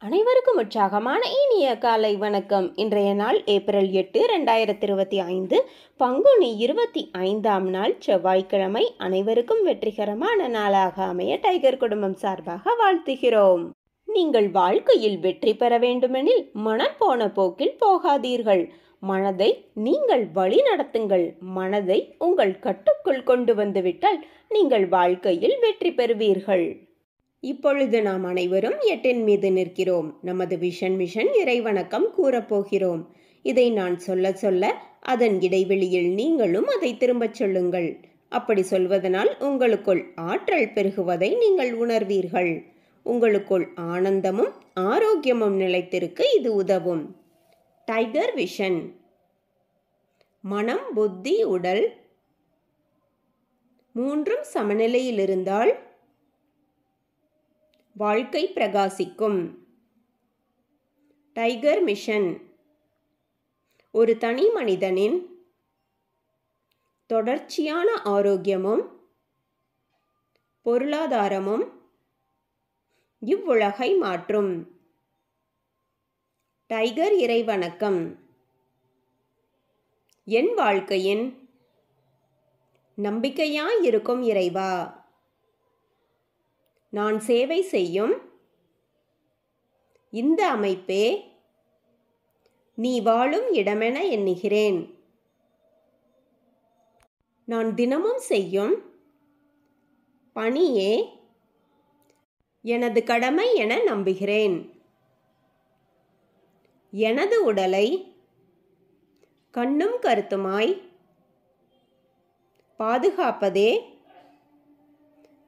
அனைவருக்கும் உற்சாகமான இனிய காலை வணக்கம். இன்றைய நாள் ஏப்ரல் 8, 2025, பங்குனி 25ஆம் நாள் செவ்வாய்க்கிழமை. அனைவருக்கும் வெற்றிகரமான நாளாக அமைய டைகர் குடும்பம் சார்பாக வாழ்த்துகிறோம். நீங்கள் வாழ்க்கையில் வெற்றி பெற வேண்டுமெனில் மனம் போன போக்கில் போகாதீர்கள். மனதை நீங்கள் வழி நடத்துங்கள். மனதை உங்கள் கட்டுக்குள் கொண்டு வந்துவிட்டால் நீங்கள் வாழ்க்கையில் வெற்றி பெறுவீர்கள். இப்பொழுது நாம் அனைவரும் 8 மீது நிற்கிறோம். நமது விஷன் மிஷன் இறைவணக்கம் கூறப்போகிறோம். இதை நான் சொல்ல சொல்ல அதன் இடைவெளியில் நீங்களும் அதை திரும்பச் சொல்லுங்கள். அப்படி சொல்வதனால் உங்களுக்குள் ஆற்றல் பெருகுவதை நீங்கள் உணர்வீர்கள். உங்களுக்குள் ஆனந்தமும் ஆரோக்கியமும் நிலைத்திருக்க இது உதவும். Tiger vision. மனம், புத்தி, உடல் மூன்றும் சமநிலையில் இருந்தால் வாழ்க்கை பிரகாசிக்கும். Tiger mission. ஒரு தனி மனிதனின் தொடர்ச்சியான ஆரோக்கியமும் பொருளாதாரமும் இவ்வுலகை மாற்றும். டைகர் இறைவணக்கம். என் வாழ்க்கையின் நம்பிக்கையாயிருக்கும் இறைவா, நான் சேவை செய்யும் இந்த அமைப்பே நீ வாழும் இடமென எண்ணுகிறேன். நான் தினமும் செய்யும் பணியே எனது கடமை என நம்புகிறேன். எனது உடலை கண்ணும் கருத்துமாய் பாதுகாப்பதே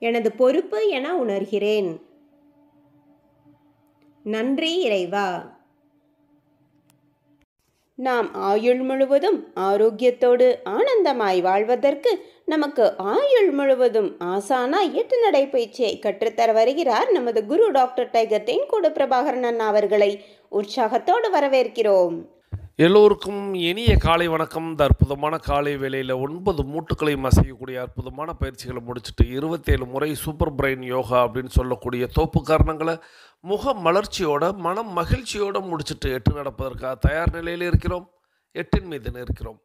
எனது பொறுப்பு என உணர்கிறேன். நன்றி இறைவா. நாம் ஆயுள் முழுவதும் ஆரோக்கியத்தோடு ஆனந்தமாய் வாழ்வதற்கு நமக்கு ஆயுள் முழுவதும் ஆசானாய் 8 நடைப்பயிற்சியை கற்றுத்தர வருகிறார் நமது குரு டாக்டர் டைகர் தேன்கூடு பிரபாகரன் அண்ணா அவர்களை உற்சாகத்தோடு வரவேற்கிறோம். எல்லோருக்கும் இனிய காலை வணக்கம். இந்த அற்புதமான காலை வேளையில் 9 மூட்டுக்களையும் அசையக்கூடிய அற்புதமான பயிற்சிகளை முடிச்சுட்டு 27 முறை சூப்பர் பிரெயின் யோகா அப்படின்னு சொல்லக்கூடிய தோப்பு காரணங்களை முக மலர்ச்சியோட மனம் மகிழ்ச்சியோடு முடிச்சுட்டு 8 நடப்பதற்காக தயார் நிலையில் இருக்கிறோம். 8 மீது இருக்கிறோம்.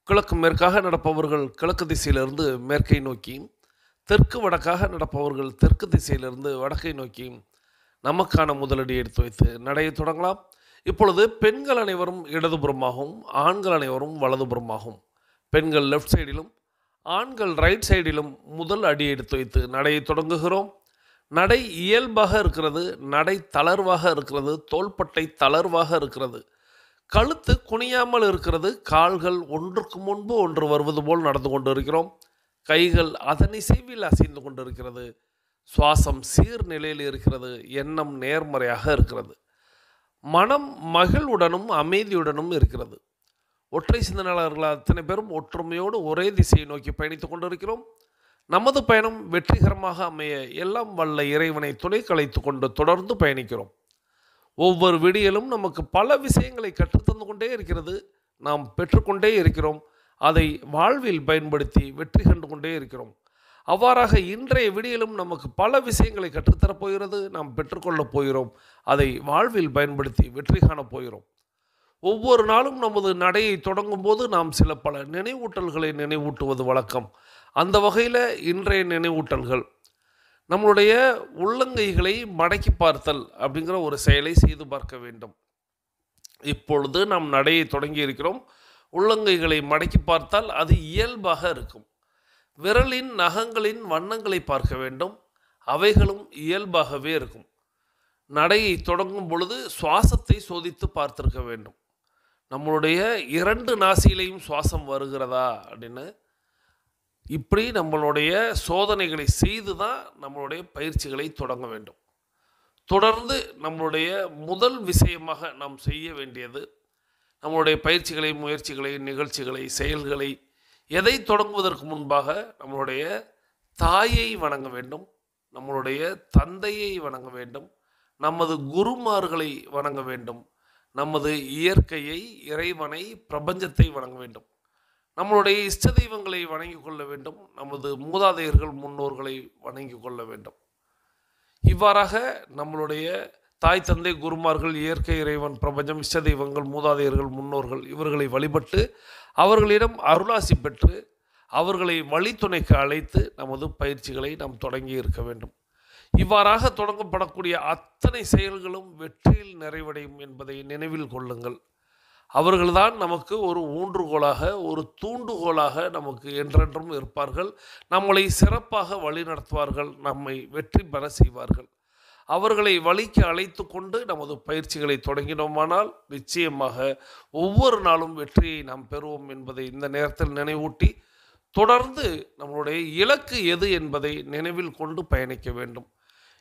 கிழக்கு மேற்காக நடப்பவர்கள் கிழக்கு திசையிலிருந்து மேற்கை நோக்கியும், தெற்கு வடக்காக நடப்பவர்கள் தெற்கு திசையிலிருந்து வடக்கை நோக்கியும் நமக்கான முதலடி எடுத்து வைத்து நடையை தொடங்கலாம். இப்பொழுது பெண்கள் அனைவரும் இடதுபுறமாகவும் ஆண்கள் அனைவரும் வலதுபுறமாகவும், பெண்கள் லெஃப்ட் சைடிலும் ஆண்கள் ரைட் சைடிலும் முதல் அடி எடுத்து வைத்து நடையை தொடங்குகிறோம். நடை இயல்பாக இருக்கிறது, நடை தளர்வாக இருக்கிறது, தோள்பட்டை தளர்வாக இருக்கிறது, கழுத்து குனியாமல் இருக்கிறது, கால்கள் ஒன்றுக்கு முன்பு ஒன்று வருவது போல் நடந்து கொண்டு இருக்கிறோம். கைகள் அதன் இசைவில் அசைந்து கொண்டிருக்கிறது. சுவாசம் சீர்நிலையில் இருக்கிறது. எண்ணம் நேர்மறையாக இருக்கிறது. மனம் மகிழ்வுடனும் அமைதியுடனும் இருக்கிறது. ஒற்றை சிந்தனையாளர்கள் அத்தனை பேரும் ஒற்றுமையோடு ஒரே திசையை நோக்கி பயணித்துக் கொண்டிருக்கிறோம். நமது பயணம் வெற்றிகரமாக அமைய எல்லாம் வல்ல இறைவனை துணை கலைத்து கொண்டு தொடர்ந்து பயணிக்கிறோம். ஒவ்வொரு விடியலும் நமக்கு பல விஷயங்களை கற்றுத்தந்து கொண்டே இருக்கிறது. நாம் பெற்றுக்கொண்டே இருக்கிறோம். அதை வாழ்வில் பயன்படுத்தி வெற்றி கண்டு கொண்டே இருக்கிறோம். அவ்வாறாக இன்றைய விடியலும் நமக்கு பல விஷயங்களை கற்றுத்தரப் போகிறது. நாம் பெற்றுக்கொள்ளப் போகிறோம். அதை வாழ்வில் பயன்படுத்தி வெற்றி காணப் போகிறோம். ஒவ்வொரு நாளும் நமது நடையை தொடங்கும் போது நாம் சில பல நினைவூட்டல்களை நினைவூட்டுவது வழக்கம். அந்த வகையில் இன்றைய நினைவூட்டல்கள், நம்மளுடைய உள்ளங்கைகளை மடக்கி பார்த்தல் அப்படிங்கிற ஒரு செயலை செய்து பார்க்க வேண்டும். இப்பொழுது நாம் நடையை தொடங்கி இருக்கிறோம். உள்ளங்கைகளை மடக்கி பார்த்தால் அது இயல்பாக இருக்கும். விரலின் நகங்களின் வண்ணங்களை பார்க்க வேண்டும். அவைகளும் இயல்பாகவே இருக்கும். நடையை தொடங்கும் பொழுது சுவாசத்தை சோதித்து பார்த்திருக்க வேண்டும். நம்மளுடைய 2 நாசியிலையும் சுவாசம் வருகிறதா அப்படின்னு இப்படி நம்மளுடைய சோதனைகளை செய்து தான் நம்மளுடைய பயிற்சிகளை தொடங்க வேண்டும். தொடர்ந்து நம்மளுடைய முதல் விஷயமாக நாம் செய்ய வேண்டியது, நம்மளுடைய பயிற்சிகளை, முயற்சிகளை, நிகழ்ச்சிகளை, செயல்களை எதை தொடங்குவதற்கு முன்பாக நம்மளுடைய தாயை வணங்க வேண்டும், நம்மளுடைய தந்தையை வணங்க வேண்டும், நமது குருமார்களை வணங்க வேண்டும், நமது இயற்கையை, இறைவனை, பிரபஞ்சத்தை வணங்க வேண்டும், நம்மளுடைய இஷ்ட தெய்வங்களை வணங்கி கொள்ள வேண்டும், நமது மூதாதையர்கள் முன்னோர்களை வணங்கி கொள்ள வேண்டும். இவ்வாறாக நம்மளுடைய தாய் தந்தை குருமார்கள், இயற்கை இறைவன், பிரபஞ்சம், இஷ்ட தெய்வங்கள், மூதாதையர்கள், முன்னோர்கள் இவர்களை வழிபட்டு அவர்களிடம் அருளாசி பெற்று அவர்களை வழித்துணைக்கு அழைத்து நமது பயிற்சிகளை நாம் தொடங்கி இருக்க வேண்டும். இவ்வாறாக தொடங்கப்படக்கூடிய அத்தனை செயல்களும் வெற்றியில் நிறைவடையும் என்பதை நினைவில் கொள்ளுங்கள். அவர்கள்தான் நமக்கு ஒரு ஊன்றுகோலாக, ஒரு தூண்டுகோலாக நமக்கு என்றென்றும் இருப்பார்கள். நம்மளை சிறப்பாக வழிநடத்துவார்கள், நம்மை வெற்றி பெற செய்வார்கள். அவர்களை வழிக்கு அழைத்து கொண்டு நமது பயிற்சிகளை தொடங்கினோமானால் நிச்சயமாக ஒவ்வொரு நாளும் வெற்றியை நாம் பெறுவோம் என்பதை இந்த நேரத்தில் நினைவூட்டி, தொடர்ந்து நம்மளுடைய இலக்கு எது என்பதை நினைவில் கொண்டு பயணிக்க வேண்டும்.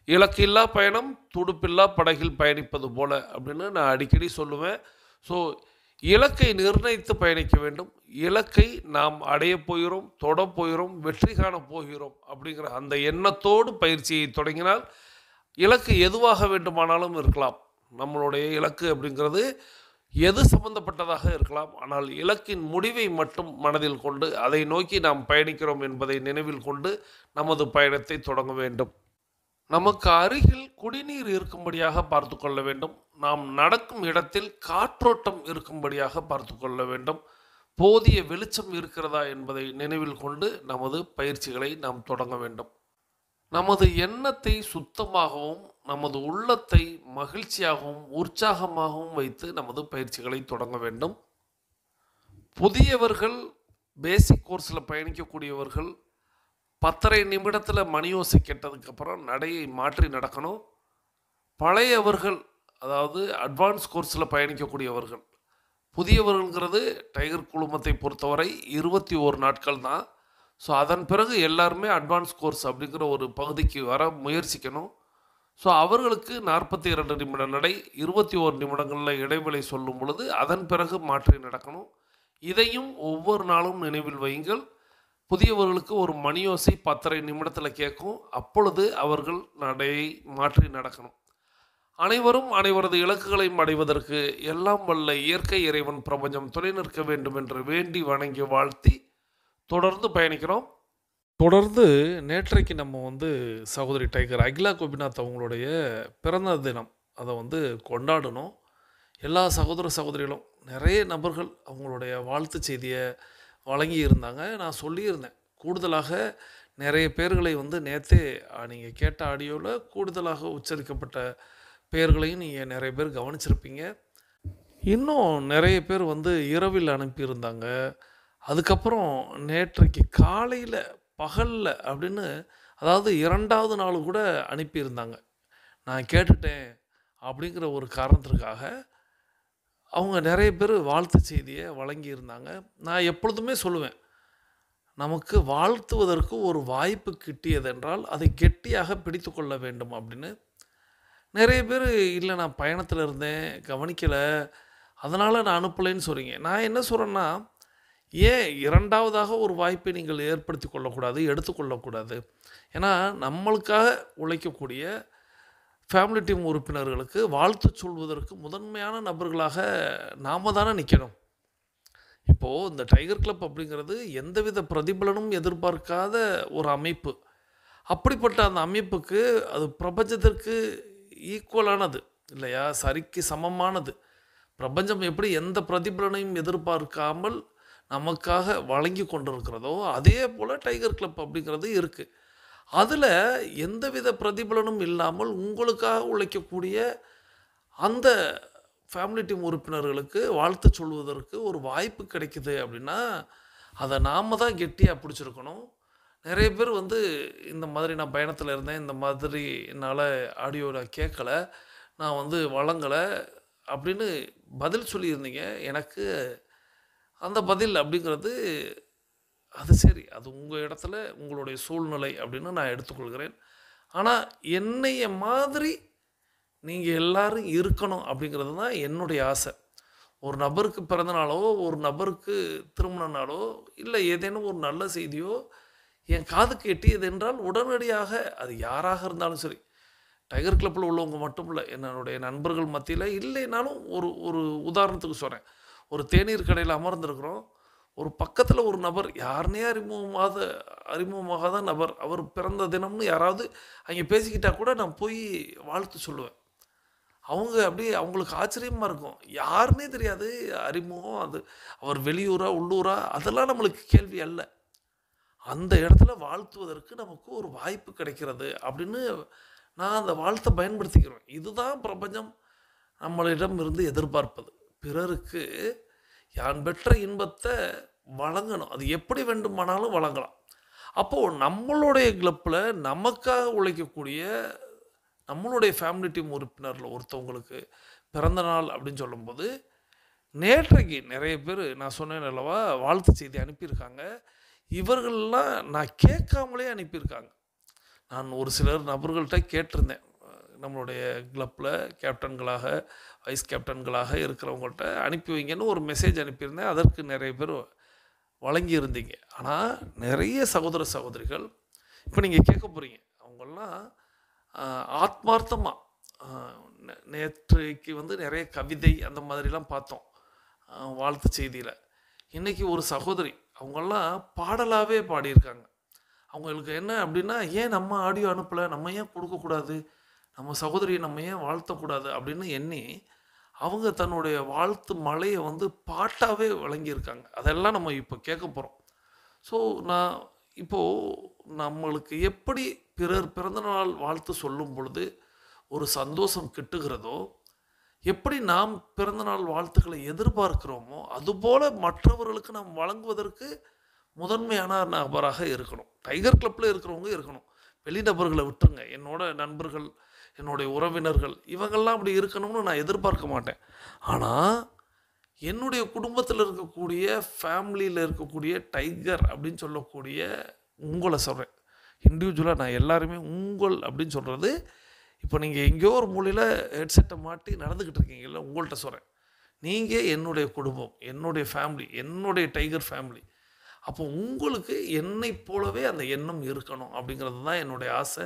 இலக்கில்லா பயணம் துடுப்பில்லா படகில் பயணிப்பது போல அப்படின்னு நான் அடிக்கடி சொல்லுவேன். ஸோ இலக்கை நிர்ணயித்து பயணிக்க வேண்டும். இலக்கை நாம் அடைய போகிறோம், தொட போகிறோம், வெற்றி காண போகிறோம் அப்படிங்கிற அந்த எண்ணத்தோடு பயிற்சியை தொடங்கினால் இலக்கு எதுவாக வேண்டுமானாலும் இருக்கலாம். நம்மளுடைய இலக்கு அப்படிங்கிறது எது சம்பந்தப்பட்டதாக இருக்கலாம். ஆனால் இலக்கின் முடிவை மட்டும் மனதில் கொண்டு அதை நோக்கி நாம் பயணிக்கிறோம் என்பதை நினைவில் கொண்டு நமது பயணத்தை தொடங்க வேண்டும். நமக்கு அருகில் குடிநீர் இருக்கும்படியாக பார்த்து கொள்ள வேண்டும். நாம் நடக்கும் இடத்தில் காற்றோட்டம் இருக்கும்படியாக பார்த்து கொள்ள வேண்டும். போதிய வெளிச்சம் இருக்கிறதா என்பதை நினைவில் கொண்டு நமது பயிற்சிகளை நாம் தொடங்க வேண்டும். நமது எண்ணத்தை சுத்தமாகவும் நமது உள்ளத்தை மகிழ்ச்சியாகவும் உற்சாகமாகவும் வைத்து நமது பயிற்சிகளை தொடங்க வேண்டும். புதியவர்கள், பேசிக் கோர்ஸில் பயணிக்கக்கூடியவர்கள் 10:30 நிமிடத்தில் மணியோசை கேட்டதுக்கப்புறம் நடையை மாற்றி நடக்கணும். பழையவர்கள், அதாவது அட்வான்ஸ் கோர்ஸில் பயணிக்கக்கூடியவர்கள், புதியவர்கள்ங்கிறது டைகர் குழுமத்தை பொறுத்தவரை 21 நாட்கள் தான். ஸோ அதன் பிறகு எல்லாருமே அட்வான்ஸ் கோர்ஸ் அப்படிங்கிற ஒரு பகுதிக்கு வர முயற்சிக்கணும். ஸோ அவர்களுக்கு 42 நிமிட நடை, 21 நிமிடங்களில் இடைவெளி சொல்லும் பொழுது அதன் பிறகு மாற்றி நடக்கணும். இதையும் ஒவ்வொரு நாளும் நினைவில் வையுங்கள். புதியவர்களுக்கு ஒரு மணியோசை 10:30 நிமிடத்தில் கேட்கும். அப்பொழுது அவர்கள் நடையை மாற்றி நடக்கணும். அனைவரும் அனைவரது இலக்குகளையும் அடைவதற்கு எல்லாம் வல்ல இயற்கை இறைவன் பிரபஞ்சம் துணை நிற்க வேண்டும் என்று வேண்டி வணங்கி வாழ்த்தி தொடர்ந்து பயணிக்கிறோம். தொடர்ந்து நேற்றைக்கு நம்ம சகோதரி டைகர் அகிலா கோபிநாத் அவங்களுடைய பிறந்த தினம் அதை கொண்டாடணும். எல்லா சகோதர சகோதரிகளும் நிறைய நபர்கள் அவங்களுடைய வாழ்த்து செய்தியை வழங்கி இருந்தாங்க. நான் சொல்லியிருந்தேன், கூடுதலாக நிறைய பேர்களை நேற்றே நீங்கள் கேட்ட ஆடியோவில் கூடுதலாக உச்சரிக்கப்பட்ட பெயர்களையும் நீங்கள் நிறைய பேர் கவனிச்சிருப்பீங்க. இன்னும் நிறைய பேர் இரவில் அனுப்பியிருந்தாங்க. அதுக்கப்புறம் நேற்றைக்கு காலையில் பகலில் அப்படின்னு, அதாவது 2வது நாள் கூட அனுப்பியிருந்தாங்க. நான் கேட்டுட்டேன் அப்படிங்கிற ஒரு காரணத்திற்காக அவங்க நிறைய பேர் வாழ்த்து செய்தியை வழங்கியிருந்தாங்க. நான் எப்பொழுதுமே சொல்லுவேன், நமக்கு வாழ்த்துவதற்கு ஒரு வாய்ப்பு கிட்டியதென்றால் அதை கெட்டியாக பிடித்து கொள்ள வேண்டும் அப்படின்னு. நிறைய பேர் இல்லை நான் பயணத்தில் இருந்தேன் கவனிக்கலை அதனால் நான் அனுப்பலைன்னு சொல்கிறீங்க. நான் என்ன சொல்கிறேன்னா, ஏன் 2வதாக ஒரு வாய்ப்பை நீங்கள் ஏற்படுத்தி கொள்ளக்கூடாது, எடுத்துக்கொள்ளக்கூடாது? ஏன்னா நம்மளுக்காக உழைக்கக்கூடிய ஃபேமிலி டீம் உறுப்பினர்களுக்கு வாழ்த்து சொல்வதற்கு முதன்மையான நபர்களாக நாம் தானே நிற்கணும். இப்போது இந்த டைகர் கிளப் அப்படிங்கிறது எந்தவித பிரதிபலனும் எதிர்பார்க்காத ஒரு அமைப்பு. அப்படிப்பட்ட அந்த அமைப்புக்கு அது பிரபஞ்சத்திற்கு ஈக்குவலானது இல்லையா, சரிக்கு சமமானது. பிரபஞ்சம் எப்படி எந்த பிரதிபலனையும் எதிர்பார்க்காமல் நமக்காக வழங்கி கொண்டிருக்கிறதோ அதே போல் டைகர் கிளப் அப்படிங்கிறது இருக்குது. அதில் எந்தவித பிரதிபலனும் இல்லாமல் உங்களுக்காக உழைக்கக்கூடிய அந்த ஃபேமிலி டீம் உறுப்பினர்களுக்கு வாழ்த்து சொல்வதற்கு ஒரு வாய்ப்பு கிடைக்குது அப்படின்னா அதை நாம் தான் கெட்டியாக பிடிச்சிருக்கணும். நிறைய பேர் இந்த மாதிரி நான் பயணத்தில் இருந்தேன், இந்த மாதிரி என்னால் ஆடியோவில் கேட்கலை, நான் வழங்கலை அப்படின்னு பதில் சொல்லியிருந்தீங்க. எனக்கு அந்த பதில் அப்படிங்கிறது அது சரி, அது உங்கள் இடத்துல உங்களுடைய சூழ்நிலை அப்படின்னு நான் எடுத்துக்கொள்கிறேன். ஆனால் என்னைய மாதிரி நீங்கள் எல்லோரும் இருக்கணும் அப்படிங்கிறது தான் என்னுடைய ஆசை. ஒரு நபருக்கு பிறந்த நாளோ, ஒரு நபருக்கு திருமண நாளோ, இல்லை ஏதேனும் ஒரு நல்ல செய்தியோ என் காதுக்கு எட்டியது என்றால் உடனடியாக அது யாராக இருந்தாலும் சரி, டைகர் கிளப்பில் உள்ளவங்க மட்டும் இல்லை, என்னுடைய நண்பர்கள் மத்தியில் இல்லைனாலும் ஒரு உதாரணத்துக்கு சொல்கிறேன். ஒரு தேநீர் கடையில் அமர்ந்திருக்கிறோம், ஒரு பக்கத்தில் ஒரு நபர் யாருனே அறிமுகமாகாத நபர், அவர் பிறந்த தினம்னு யாராவது அங்கே பேசிக்கிட்டால் கூட நான் போய் வாழ்த்து சொல்லுவேன். அவங்க அப்படியே அவங்களுக்கு ஆச்சரியமா இருக்கும். யாருன்னே தெரியாது. அறிமுகம் அது. அவர் வெளியூரா, உள்ளூரா அதெல்லாம் நம்மளுக்கு கேள்வி அல்ல. அந்த இடத்துல வாழ்த்துவதற்கு நமக்கு ஒரு வாய்ப்பு கிடைக்கிறது அப்படின்னு நான் அந்த வாழ்த்த பயன்படுத்திக்கிறேன். இதுதான் பிரபஞ்சம் நம்மளிடம் இருந்து எதிர்பார்ப்பது. பிறருக்கு யான் பெற்ற இன்பத்த வழங்கணும். அது எப்படி வேண்டுமானாலும் வழங்கலாம். அப்போ நம்மளுடைய கிளப்ல நமக்காக உழைக்கக்கூடிய நம்மளுடைய ஃபேமிலி டீம் உறுப்பினர்ல ஒருத்தவங்களுக்கு பிறந்த நாள் அப்படின்னு சொல்லும்போது, நேற்றைக்கு நெறைய பேரு நான் சொன்னேன் அல்லவா, வாழ்த்து செய்தி அனுப்பியிருக்காங்க. இவர்கள்லாம் நான் கேட்காமலே அனுப்பியிருக்காங்க. நான் ஒரு சிலர் நபர்கள்ட்ட கேட்டிருந்தேன். நம்மளுடைய கிளப்ல கேப்டன்களாக, வைஸ் கேப்டன்களாக இருக்கிறவங்கள்ட்ட அனுப்பி வைங்கன்னு ஒரு மெசேஜ் அனுப்பியிருந்தேன். அதற்கு நெறைய பேர் வழங்கியிருந்தீங்க. ஆனா, நெறைய சகோதர, சகோதரிகள் இப்ப நீங்க கேட்க போறீங்க. அவங்கலாம் ஆத்மார்த்தமா அ நேற்றைக்கு நெறைய கவிதை அந்த மாதிரிலாம் பார்த்தோம். வாழ்த்து செய்தியில. இன்னைக்கு ஒரு சகோதரி, அவங்கலாம் பாடலாவே பாடியிருக்காங்க. அவங்களுக்கு என்ன அப்படின்னா, "ஏன் நம்ம ஆடியோ அனுப்பல? நம்ம ஏன் குடுக்கக்கூடாது? நம்ம சகோதரிய நம்ம ஏன் வாழ்த்தக்கூடாது?" அப்படின்னு எண்ணி, அவங்க தன்னுடைய வாழ்த்து மழைய பாட்டாவே வழங்கியிருக்காங்க. அதெல்லாம் நம்ம இப்ப கேட்க போறோம். ஸோ, நான் இப்போ நம்மளுக்கு எப்படி பிறர் பிறந்தநாள் வாழ்த்து சொல்லும் பொழுது ஒரு சந்தோஷம் கிட்டுகிறதோ, எப்படி நாம் பிறந்தநாள் வாழ்த்துக்களை எதிர்பார்க்கிறோமோ, அதுபோல மற்றவர்களுக்கு நாம் வழங்குவதற்கு முதன்மையான நபராக இருக்கணும். டைகர் கிளப்ல இருக்கிறவங்க இருக்கணும். வெளிநபர்கள விட்டுருங்க. என்னோட நண்பர்கள், என்னுடைய உறவினர்கள் இவங்கெல்லாம் அப்படி இருக்கணும்னு நான் எதிர்பார்க்க மாட்டேன். ஆனா, என்னுடைய குடும்பத்தில இருக்கக்கூடிய, ஃபேமிலியில இருக்கக்கூடிய டைகர் அப்படின்னு சொல்லக்கூடிய உங்கள சொல்றேன். இண்டிவிஜுவலா நான் எல்லாருமே உங்கள் அப்படின்னு சொல்றது, இப்போ நீங்க எங்கேயோ ஒரு மூலையில ஹெட்செட்ட மாட்டி நடந்துகிட்டு இருக்கீங்கல்ல, உங்கள்ட்ட சொல்றேன். நீங்க என்னுடைய குடும்பம், என்னுடைய ஃபேமிலி, என்னுடைய டைகர் ஃபேமிலி. அப்போ உங்களுக்கு என்னைப் போலவே அந்த எண்ணம் இருக்கணும் அப்படிங்கிறது தான் என்னுடைய ஆசை.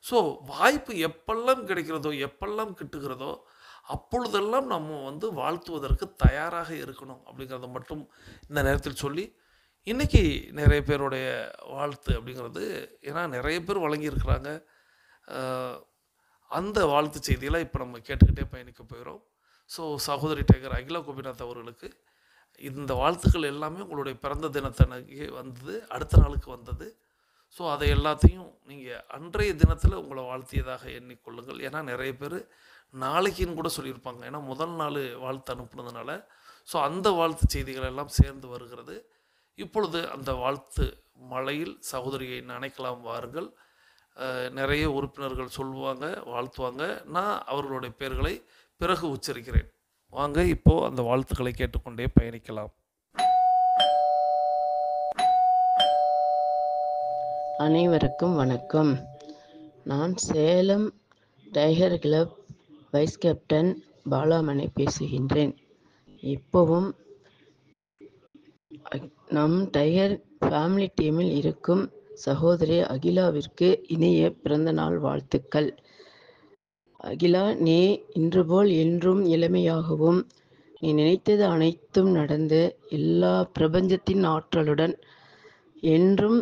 ஸோ, வாய்ப்பு எப்பெல்லாம் கிடைக்கிறதோ, எப்பெல்லாம் கிட்டுகிறதோ, அப்பொழுதெல்லாம் நம்ம வாழ்த்துவதற்கு தயாராக இருக்கணும் அப்படிங்கிறத மட்டும் இந்த நேரத்தில் சொல்லி, இன்னைக்கு நிறைய பேருடைய வாழ்த்து அப்படிங்கிறது ஏன்னா நெறைய பேர் வழங்கியிருக்கிறாங்க. அ அந்த வாழ்த்து செய்தியெல்லாம் இப்ப நம்ம கேட்டுக்கிட்டே பயணிக்க போகிறோம். ஸோ, சகோதரி டைகர் அகிலா கோபிநாத் அவர்களுக்கு இந்த வாழ்த்துக்கள் எல்லாமே உங்களுடைய பிறந்த தினத்தன்னைக்கு வந்தது. அடுத்த நாளுக்கு வந்தது. ஸோ, அதை எல்லாத்தையும் நீங்க அன்றைய தினத்தில உங்கள வாழ்த்தியதாக எண்ணிக்கொள்ளுங்கள். ஏன்னா நெறைய பேரு நாளைக்குன்னு கூட சொல்லியிருப்பாங்க. ஏன்னா முதல் நாளு வாழ்த்து அனுப்புனதுனால. ஸோ, அந்த வாழ்த்து செய்திகள் எல்லாம் சேர்ந்து வருகிறது. இப்பொழுது அந்த வாழ்த்து மழையில் சகோதரியை நனைக்கலாம் வாருங்கள். நெறைய உறுப்பினர்கள் சொல்லுவாங்க, வாழ்த்துவாங்க. நான் அவர்களுடைய பெயர்களை பிறகு உச்சரிக்கிறேன். வாங்க இப்போ அந்த வாழ்த்துக்களை கேட்டுக்கொண்டே பயணிக்கலாம். அனைவருக்கும் வணக்கம். நான் Salem tiger club vice captain Balamani பேசுகின்றேன். இப்போவும் நம் டைகர் ஃபேமிலி டீமில் இருக்கும் சகோதரி அகிலாவிற்கு இனிய பிறந்தநாள் வாழ்த்துக்கள். அகிலா, நீ இன்று போல் என்றும் இளமையாகவும், நீ நினைத்தது அனைத்தும் நடந்து எல்லா பிரபஞ்சத்தின் ஆற்றலுடன் என்றும்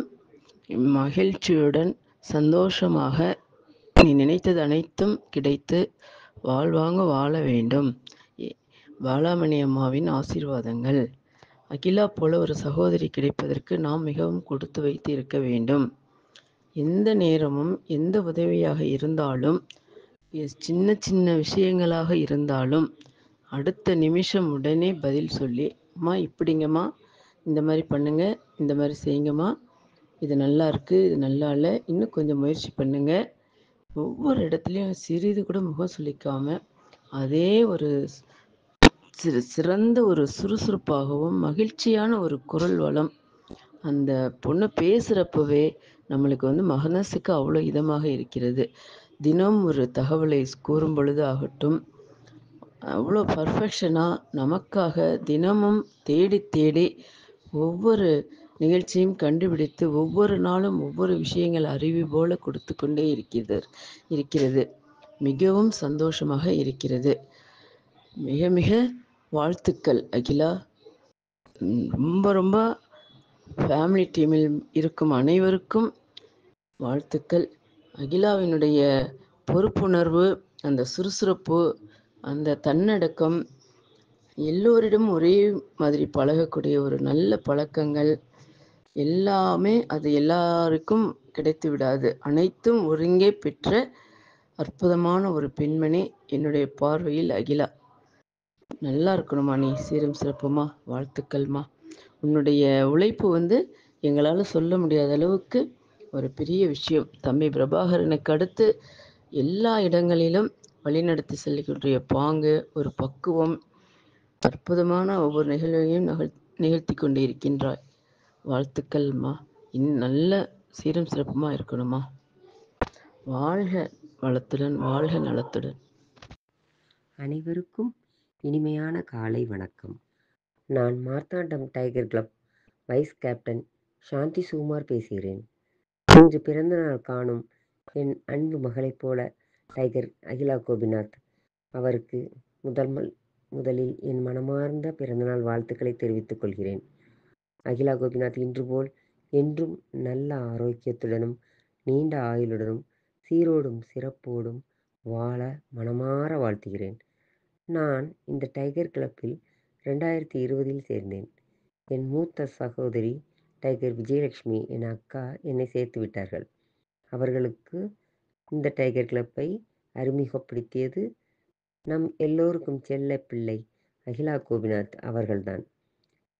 மகிழ்ச்சியுடன் சந்தோஷமாக நீ நினைத்தது அனைத்தும் கிடைத்து வாழ்வாங்க வாழ வேண்டும். பாலாமணி அம்மாவின் ஆசீர்வாதங்கள். அகிலா போல ஒரு சகோதரி கிடைப்பதற்கு நாம் மிகவும் கொடுத்து வைத்து இருக்க வேண்டும். எந்த நேரமும் எந்த உதவியாக இருந்தாலும், சின்ன சின்ன விஷயங்களாக இருந்தாலும் அடுத்த நிமிஷம் உடனே பதில் சொல்லி, அம்மா இப்படிங்கம்மா, இந்த மாதிரி பண்ணுங்க, இந்த மாதிரி செய்யுங்கம்மா, இது நல்லா இருக்கு, இது நல்லா இல்லை, இன்னும் கொஞ்சம் முயற்சி பண்ணுங்க. ஒவ்வொரு இடத்துலையும் சிறிது கூட முகம் சுளிக்காம அதே ஒரு சிறந்த ஒரு சுறுசுறுப்பாகவும் மகிழ்ச்சியான ஒரு குரல் வளம். அந்த பொண்ணு பேசுகிறப்பவே நம்மளுக்கு மனசுக்கு அவ்வளோ இதமாக இருக்கிறது. தினம் ஒரு தகவலை கூறும் பொழுது ஆகட்டும், அவ்வளோ பர்ஃபெக்ஷனாக நமக்காக தினமும் தேடி தேடி ஒவ்வொரு நிகழ்ச்சியும் கண்டுபிடித்து ஒவ்வொரு நாளும் ஒவ்வொரு விஷயங்கள் அறிவு போல கொடுத்து கொண்டே இருக்கிறது. மிகவும் சந்தோஷமாக இருக்கிறது. மிக மிக வாழ்த்துக்கள் அகிலா. ரொம்ப ரொம்ப ஃபேமிலி டீமில் இருக்கும் அனைவருக்கும் வாழ்த்துக்கள். அகிலாவினுடைய பொறுப்புணர்வு, அந்த சுறுசுறுப்பு, அந்த தன்னடக்கம், எல்லோரிடமும் ஒரே மாதிரி பழகக்கூடிய ஒரு நல்ல பழக்கங்கள் எல்லாமே அது எல்லாருக்கும் கிடைத்து விடாது. அனைத்தும் ஒருங்கே பெற்ற அற்புதமான ஒரு பெண்மணி என்னுடைய பார்வையில் அகிலா. நல்லா இருக்கணும்மா நீ, சீரும் சிறப்புமா. வாழ்த்துக்கள்மா. உன்னுடைய உழைப்பு எங்களால் சொல்ல முடியாத அளவுக்கு ஒரு பெரிய விஷயம். தம்பி பிரபாகரனுக்கு அடுத்து எல்லா இடங்களிலும் வழிநடத்தி செல்லக்கூடிய பாங்கு, ஒரு பக்குவம், அற்புதமான ஒவ்வொரு நிகழ்வையும் நிகழ்த்தி கொண்டு இருக்கின்றாய். வாழ்த்துக்கள்மா. நல்ல சீரும் சிறப்புமா இருக்கணுமா. வாழ்க வளத்துடன், வாழ்க நலத்துடன். அனைவருக்கும் இனிமையான காலை வணக்கம். நான் Marthandam tiger club vice captain Shanthi Sukumar பேசுகிறேன். இன்று பிறந்தநாள் காணும் என் அன்பு மகளைப் போல டைகர் அகிலா கோபிநாத் அவருக்கு முதலில் என் மனமார்ந்த பிறந்தநாள் வாழ்த்துக்களை தெரிவித்துக் கொள்கிறேன். அகிலா கோபிநாத் இன்று போல் என்றும் நல்ல ஆரோக்கியத்துடனும் நீண்ட ஆயுளுடனும் சீரோடும் சிறப்போடும் வாழ மனமாற வாழ்த்துகிறேன். நான் இந்த டைகர் கிளப்பில் 2020 சேர்ந்தேன். என் மூத்த சகோதரி டைகர் விஜயலட்சுமி, என் அக்கா என்னை சேர்த்து விட்டார்கள். அவர்களுக்கு இந்த டைகர் கிளப்பை அறிமுகப்படுத்தியது நம் எல்லோருக்கும் செல்ல பிள்ளை அகிலா கோபிநாத் அவர்கள்தான்.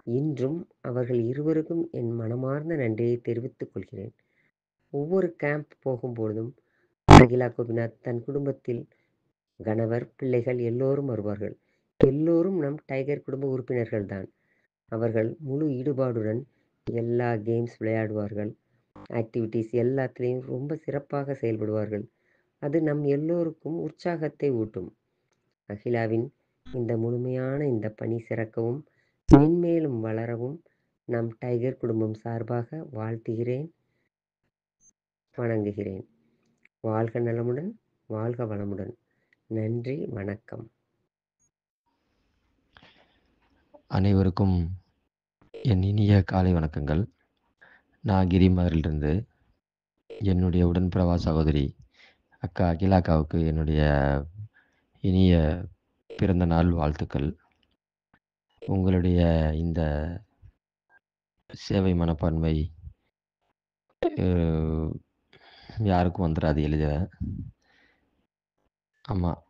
இன்றும் அவர்கள் இருவருக்கும் என் மனமார்ந்த நன்றியை தெரிவித்துக் கொள்கிறேன். ஒவ்வொரு கேம்ப் போகும்பொழுதும் அகிலா கோபிநாத் தன் குடும்பத்தில் கணவர், பிள்ளைகள் எல்லோரும் வருவார்கள். எல்லோரும் நம் டைகர் குடும்ப உறுப்பினர்கள் தான். அவர்கள் முழு ஈடுபாடுடன் எல்லா கேம்ஸ் விளையாடுவார்கள். ஆக்டிவிட்டீஸ் எல்லாத்துலேயும் ரொம்ப சிறப்பாக செயல்படுவார்கள். அது நம் எல்லோருக்கும் உற்சாகத்தை ஊட்டும். அகிலாவின் இந்த முழுமையான இந்த பணி சிறக்கவும் மென்மேலும் வளரவும் நம் டைகர் குடும்பம் சார்பாக வாழ்த்துகிறேன், வணங்குகிறேன். வாழ்க நலமுடன், வாழ்க வளமுடன். நன்றி, வணக்கம். அனைவருக்கும் என் இனிய காலை வணக்கங்கள். நான் கிரிமகரிலிருந்து என்னுடைய உடன்பிறவா சகோதரி அக்கா அகிலாக்காவுக்கு என்னுடைய இனிய பிறந்த நாள் வாழ்த்துக்கள். உங்களுடைய இந்த சேவை மனப்பான்மை யாருக்கும் வந்துடாது எளித. ஆமாம்,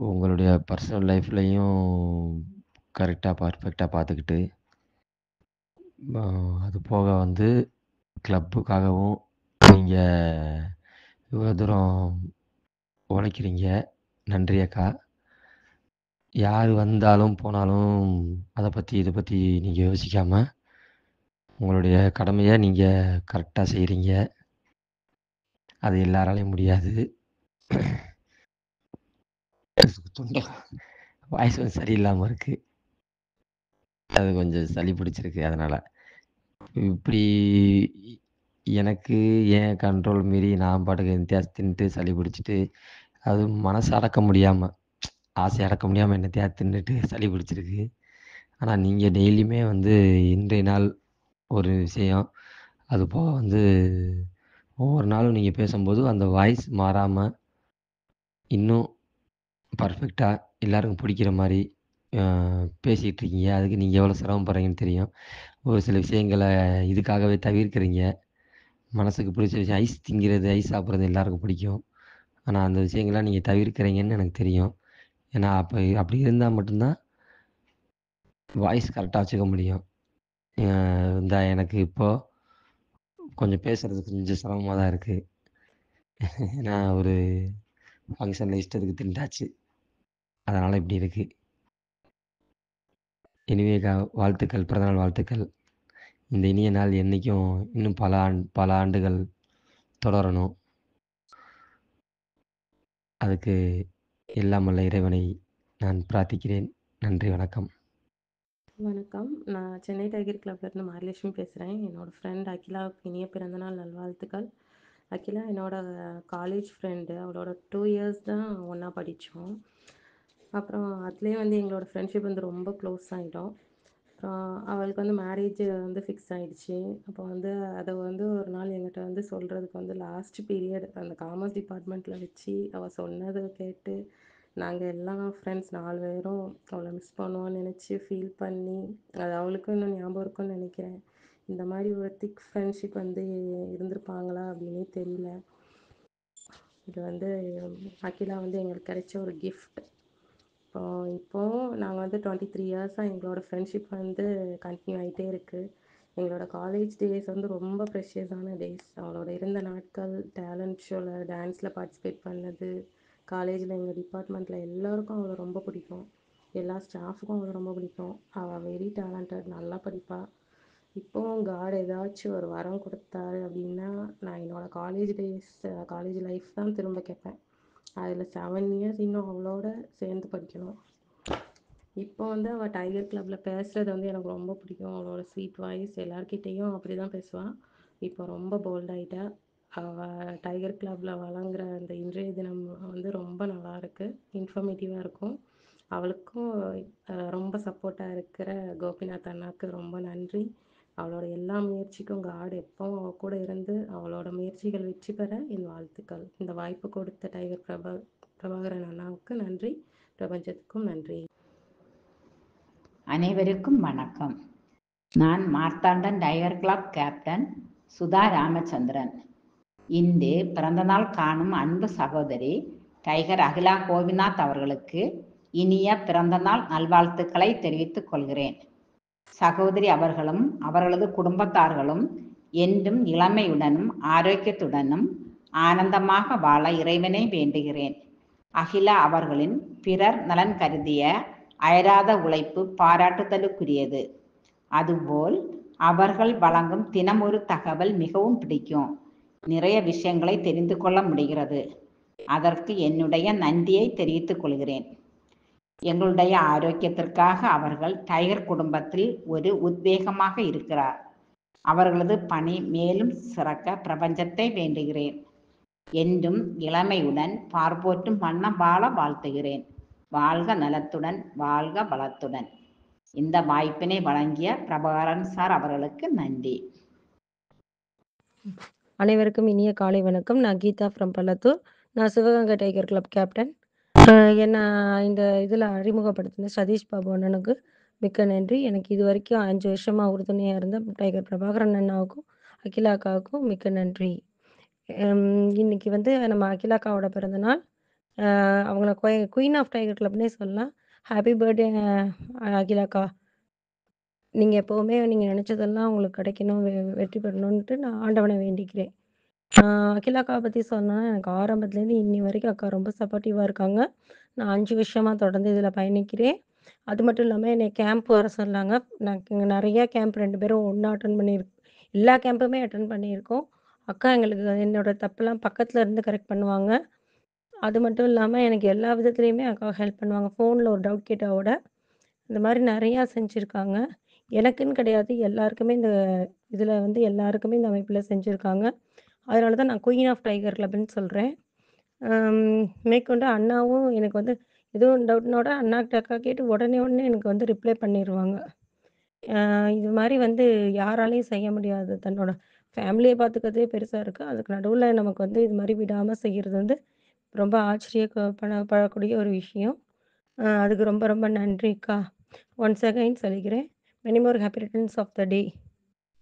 உங்களுடைய பர்சனல் லைஃப்லையும் கரெக்டாக பர்ஃபெக்டாக பார்த்துக்கிட்டு, அது போக கிளப்புக்காகவும் நீங்கள் இவ்வளோ தூரம் உழைக்கிறீங்க. நன்றி அக்கா. யார் வந்தாலும் போனாலும் அதை பற்றி இதை பற்றி நீங்கள் யோசிக்காமல் உங்களுடைய கடமையை நீங்கள் கரெக்டாக செய்கிறீங்க. அது எல்லாராலையும் முடியாது. வாய்ஸ் சரியில்லாமல் இருக்குது. அது கொஞ்சம் சளி பிடிச்சிருக்கு. அதனால் இப்படி எனக்கு ஏன் கண்ட்ரோல் மீறி நான் பாட்டுக்கு என்னத்தையா தின்னுட்டு சளி பிடிச்சிட்டு, அது மனசு அடக்க முடியாமல், ஆசை அடக்க முடியாமல் என்னத்தையா தின்னுட்டு சளி பிடிச்சிருக்கு. ஆனால் நீங்கள் டெய்லியுமே இன்றைய நாள் ஒரு விஷயம், அது போக ஒவ்வொரு நாளும் நீங்கள் பேசும்போது அந்த வாய்ஸ் மாறாமல் இன்னும் பர்ஃபெக்டாக எல்லாருக்கும் பிடிக்கிற மாதிரி பேசிகிட்டு இருக்கீங்க. அதுக்கு நீங்கள் எவ்வளோ சிரமப்படுறீங்கன்னு தெரியும். ஒரு சில விஷயங்களை இதுக்காகவே தவிர்க்கிறீங்க. மனசுக்கு பிடிச்ச விஷயம் ஐஸ் திங்கிறது, ஐஸ் சாப்பிட்றது எல்லாருக்கும் பிடிக்கும். ஆனால் அந்த விஷயங்கள்லாம் நீங்கள் தவிர்க்கிறீங்கன்னு எனக்கு தெரியும். ஏன்னா அப்படி இருந்தால் மட்டும்தான் வாய்ஸ் கரெக்டாக வச்சுக்க முடியும். எனக்கு இப்போது கொஞ்சம் பேசுகிறதுக்கு கொஞ்சம் சிரமமாக தான் இருக்குது. நான் ஒரு ஃபங்க்ஷனில் இஷ்டத்துக்கு திண்டாச்சு, அதனால் இப்படி இருக்குது. இனிமே வாழ்த்துக்கள், பிறந்தநாள் வாழ்த்துக்கள். இந்த இனிய நாள் என்றைக்கும் இன்னும் பல ஆண்டுகள் தொடரணும். அதுக்கு எல்லாம் வல்ல இறைவனை நான் பிரார்த்திக்கிறேன். நன்றி, வணக்கம். வணக்கம். நான் சென்னை டைகர் கிளப்லேருந்து மகாலட்சுமி பேசுகிறேன். என்னோடய ஃப்ரெண்ட் அகிலாவுக்கு இனிய பிறந்தநாள் நல்வாழ்த்துக்கள். அகிலா என்னோட காலேஜ் ஃப்ரெண்டு. அவளோட 2 இயர்ஸ் தான் ஒன்றா படித்தோம். அப்புறம் அதுலேயே எங்களோட ஃப்ரெண்ட்ஷிப் ரொம்ப க்ளோஸ் ஆகிட்டோம். அப்புறம் அவளுக்கு வந்து மேரேஜ் வந்து ஃபிக்ஸ் ஆயிடுச்சு. அப்போ வந்து அத வந்து ஒரு நாள் என்கிட்ட வந்து சொல்றதுக்கு வந்து லாஸ்ட் பீரியட் அந்த காமர்ஸ் டிபார்ட்மெண்ட்ல வச்சு அவ சொன்னத கேட்டு, நாங்க எல்லாம் ஃப்ரெண்ட்ஸ் 4 பேரும் அவள மிஸ் பண்ணுவோம்னு நெனச்சு ஃபீல் பண்ணி, அது அவளுக்கும் இன்னும் ஞாபகம் இருக்கும்னு நெனைக்கிறேன். இந்த மாரி ஒரு திக் ஃப்ரெண்ட்ஷிப் வந்து இருந்திருப்பாங்களா அப்படின்னே தெரியல. இது வந்து அகிலா வந்து எங்களுக்கு கிடைச்ச ஒரு கிஃப்ட். இப்போவும் நாங்கள் வந்து 23 இயர்ஸாக எங்களோட ஃப்ரெண்ட்ஷிப் வந்து கண்டினியூ ஆகிட்டே இருக்குது. எங்களோட காலேஜ் டேஸ் வந்து ரொம்ப ப்ரெஷியஸான டேஸ். அவளோட இருந்த நாட்கள் டேலண்ட் ஷோவில் டான்ஸில் பார்ட்டிசிபேட் பண்ணது, காலேஜில் எங்கள் டிபார்ட்மெண்ட்டில் எல்லாருக்கும் அவளை ரொம்ப பிடிக்கும். எல்லா ஸ்டாஃபுக்கும் அவளை ரொம்ப பிடிக்கும். அவள் வெரி டேலண்டட், நல்லா படிப்பாள். இப்போவும் காட் ஏதாச்சும் ஒரு வரம் கொடுத்தாரு அப்படின்னா, நான் என்னோடய காலேஜ் லைஃப் தான் திரும்ப கேட்பேன். அதில் 7 இயர்ஸ் இன்னும் அவளோட சேர்ந்து படிக்கணும். இப்போ வந்து அவள் டைகர் கிளப்பில் பேசுகிறது வந்து எனக்கு ரொம்ப பிடிக்கும். அவளோட ஸ்வீட் வாய்ஸ் எல்லார்கிட்டேயும் அப்படி தான் பேசுவாள். இப்போ ரொம்ப போல்டாயிட்டா. அவள் டைகர் கிளப்பில் வழங்குற அந்த இன்றைய தினம் வந்து ரொம்ப நல்லாயிருக்கு, இன்ஃபர்மேட்டிவாக இருக்கும். அவளுக்கும் ரொம்ப சப்போர்ட்டாக இருக்கிற கோபிநாத் அண்ணாவுக்கு ரொம்ப நன்றி. அவளோட எல்லா முயற்சிக்கும் காட் எப்பவும் அவள் கூட இருந்து அவளோட முயற்சிகள் வெற்றி பெற என் வாழ்த்துக்கள். இந்த வாய்ப்பு கொடுத்த டைகர் பிரபாகரன் அண்ணாவுக்கு நன்றி. பிரபஞ்சத்துக்கும் நன்றி. அனைவருக்கும் வணக்கம். நான் Marthandan tiger club captain Sudha Ramachandran. இன்று பிறந்தநாள் காணும் அன்பு சகோதரி டைகர் அகிலா கோபிநாத் அவர்களுக்கு இனிய பிறந்தநாள் நல்வாழ்த்துக்களை தெரிவித்துக் கொள்கிறேன். சகோதரி அவர்களும் அவர்களது குடும்பத்தார்களும் என்றும் இளமையுடனும் ஆரோக்கியத்துடனும் ஆனந்தமாக வாழ இறைவனை வேண்டுகிறேன். அகிலா அவர்களின் பிறர் நலன் கருதிய அயராத உழைப்பு பாராட்டுதலுக்குரியது. அதுபோல் அவர்கள் வழங்கும் தினம் ஒரு தகவல் மிகவும் பிடிக்கும். நிறைய விஷயங்களை தெரிந்து கொள்ள முடிகிறது. அதற்கு என்னுடைய நன்றியை தெரிவித்துக் கொள்கிறேன். எங்களுடைய ஆரோக்கியத்திற்காக அவர்கள் டைகர் குடும்பத்தில் ஒரு உத்வேகமாக இருக்கிறார். அவர்களது பணி மேலும் சிறக்க பிரபஞ்சத்தை வேண்டுகிறேன். என்றும் இளமையுடன் பார்ப்போற்றும் வண்ணம் வாழ வாழ்த்துகிறேன். வாழ்க நலத்துடன், வாழ்க வளத்துடன். இந்த வாய்ப்பினை வழங்கிய பிரபாகரன் சார் அவர்களுக்கு நன்றி. அனைவருக்கும் இனிய காலை வணக்கம். நான் கீதா ஃப்ரம் பள்ளத்தூர். நான் சிவகங்கை டைகர் கிளப் கேப்டன். என்னை இந்த இதில் அறிமுகப்படுத்தின சதீஷ் பாபு அண்ணனுக்கு மிக்க நன்றி. எனக்கு இது வரைக்கும் 5 வருஷமாக உறுதுணையாக இருந்த டைகர் பிரபாகரன் அண்ணாவுக்கும் அகிலா அக்காவுக்கும் மிக்க நன்றி. இன்னைக்கு வந்து நம்ம அகிலா அக்காவோட பிறந்தநாள். அவங்கள குயின் ஆஃப் டைகர் கிளப்னே சொல்லலாம். ஹாப்பி பர்த்டே அகிலா அக்கா. நீங்கள் எப்போவுமே நீங்கள் நினச்சதெல்லாம் உங்களுக்கு கிடைக்கணும், வெற்றி பெறணுன்ட்டு நான் ஆண்டவனை வேண்டிக்கிறேன். அகிலா அக்காவை பற்றி சொன்னோன்னா எனக்கு ஆரம்பத்துலேருந்து இன்னி வரைக்கும் அக்கா ரொம்ப சப்போர்ட்டிவாக இருக்காங்க. நான் 5 வருஷமாக தொடர்ந்து இதில் பயணிக்கிறேன். அது மட்டும் இல்லாமல் என்னை கேம்ப் வர சொன்னாங்க. நான் இங்கே நிறையா கேம்ப் 2 பேரும் ஒன்றா அட்டன் பண்ணியிருக்கோம். எல்லா கேம்புமே அட்டன் பண்ணியிருக்கோம். அக்கா எங்களுக்கு என்னோட தப்பெல்லாம் பக்கத்தில் இருந்து கரெக்ட் பண்ணுவாங்க. அது மட்டும் இல்லாமல் எனக்கு எல்லா விதத்துலேயுமே அக்கா ஹெல்ப் பண்ணுவாங்க. ஃபோனில் ஒரு டவுட் கேட்டால் இந்த மாதிரி நிறையா செஞ்சுருக்காங்க. எனக்குன்னு கிடையாது, எல்லாருக்குமே இந்த இதில் வந்து எல்லாருக்குமே இந்த அமைப்பில் செஞ்சுருக்காங்க. அதனால தான் நான் குயின் ஆஃப் டைகர் கிளப்னு சொல்கிறேன். மேற்கொண்டு அண்ணாவும் எனக்கு வந்து எதுவும் டவுட்னோட அண்ணாக்கிட்ட அக்கா கேட்டு உடனே எனக்கு வந்து ரிப்ளை பண்ணிடுவாங்க. இது மாதிரி வந்து யாராலையும் செய்ய முடியாது. தன்னோட ஃபேமிலியை பார்த்துக்கிறதே பெருசாக இருக்குது. அதுக்கு நடுவில் நமக்கு வந்து இது மாதிரி விடாமல் செய்கிறது வந்து ரொம்ப படக்கூடிய ஒரு விஷயம். அதுக்கு ரொம்ப ரொம்ப நன்றிக்கா. ஒன்ஸ் அகைன் சொல்லிக்கிறேன். Many more happy returns of the day.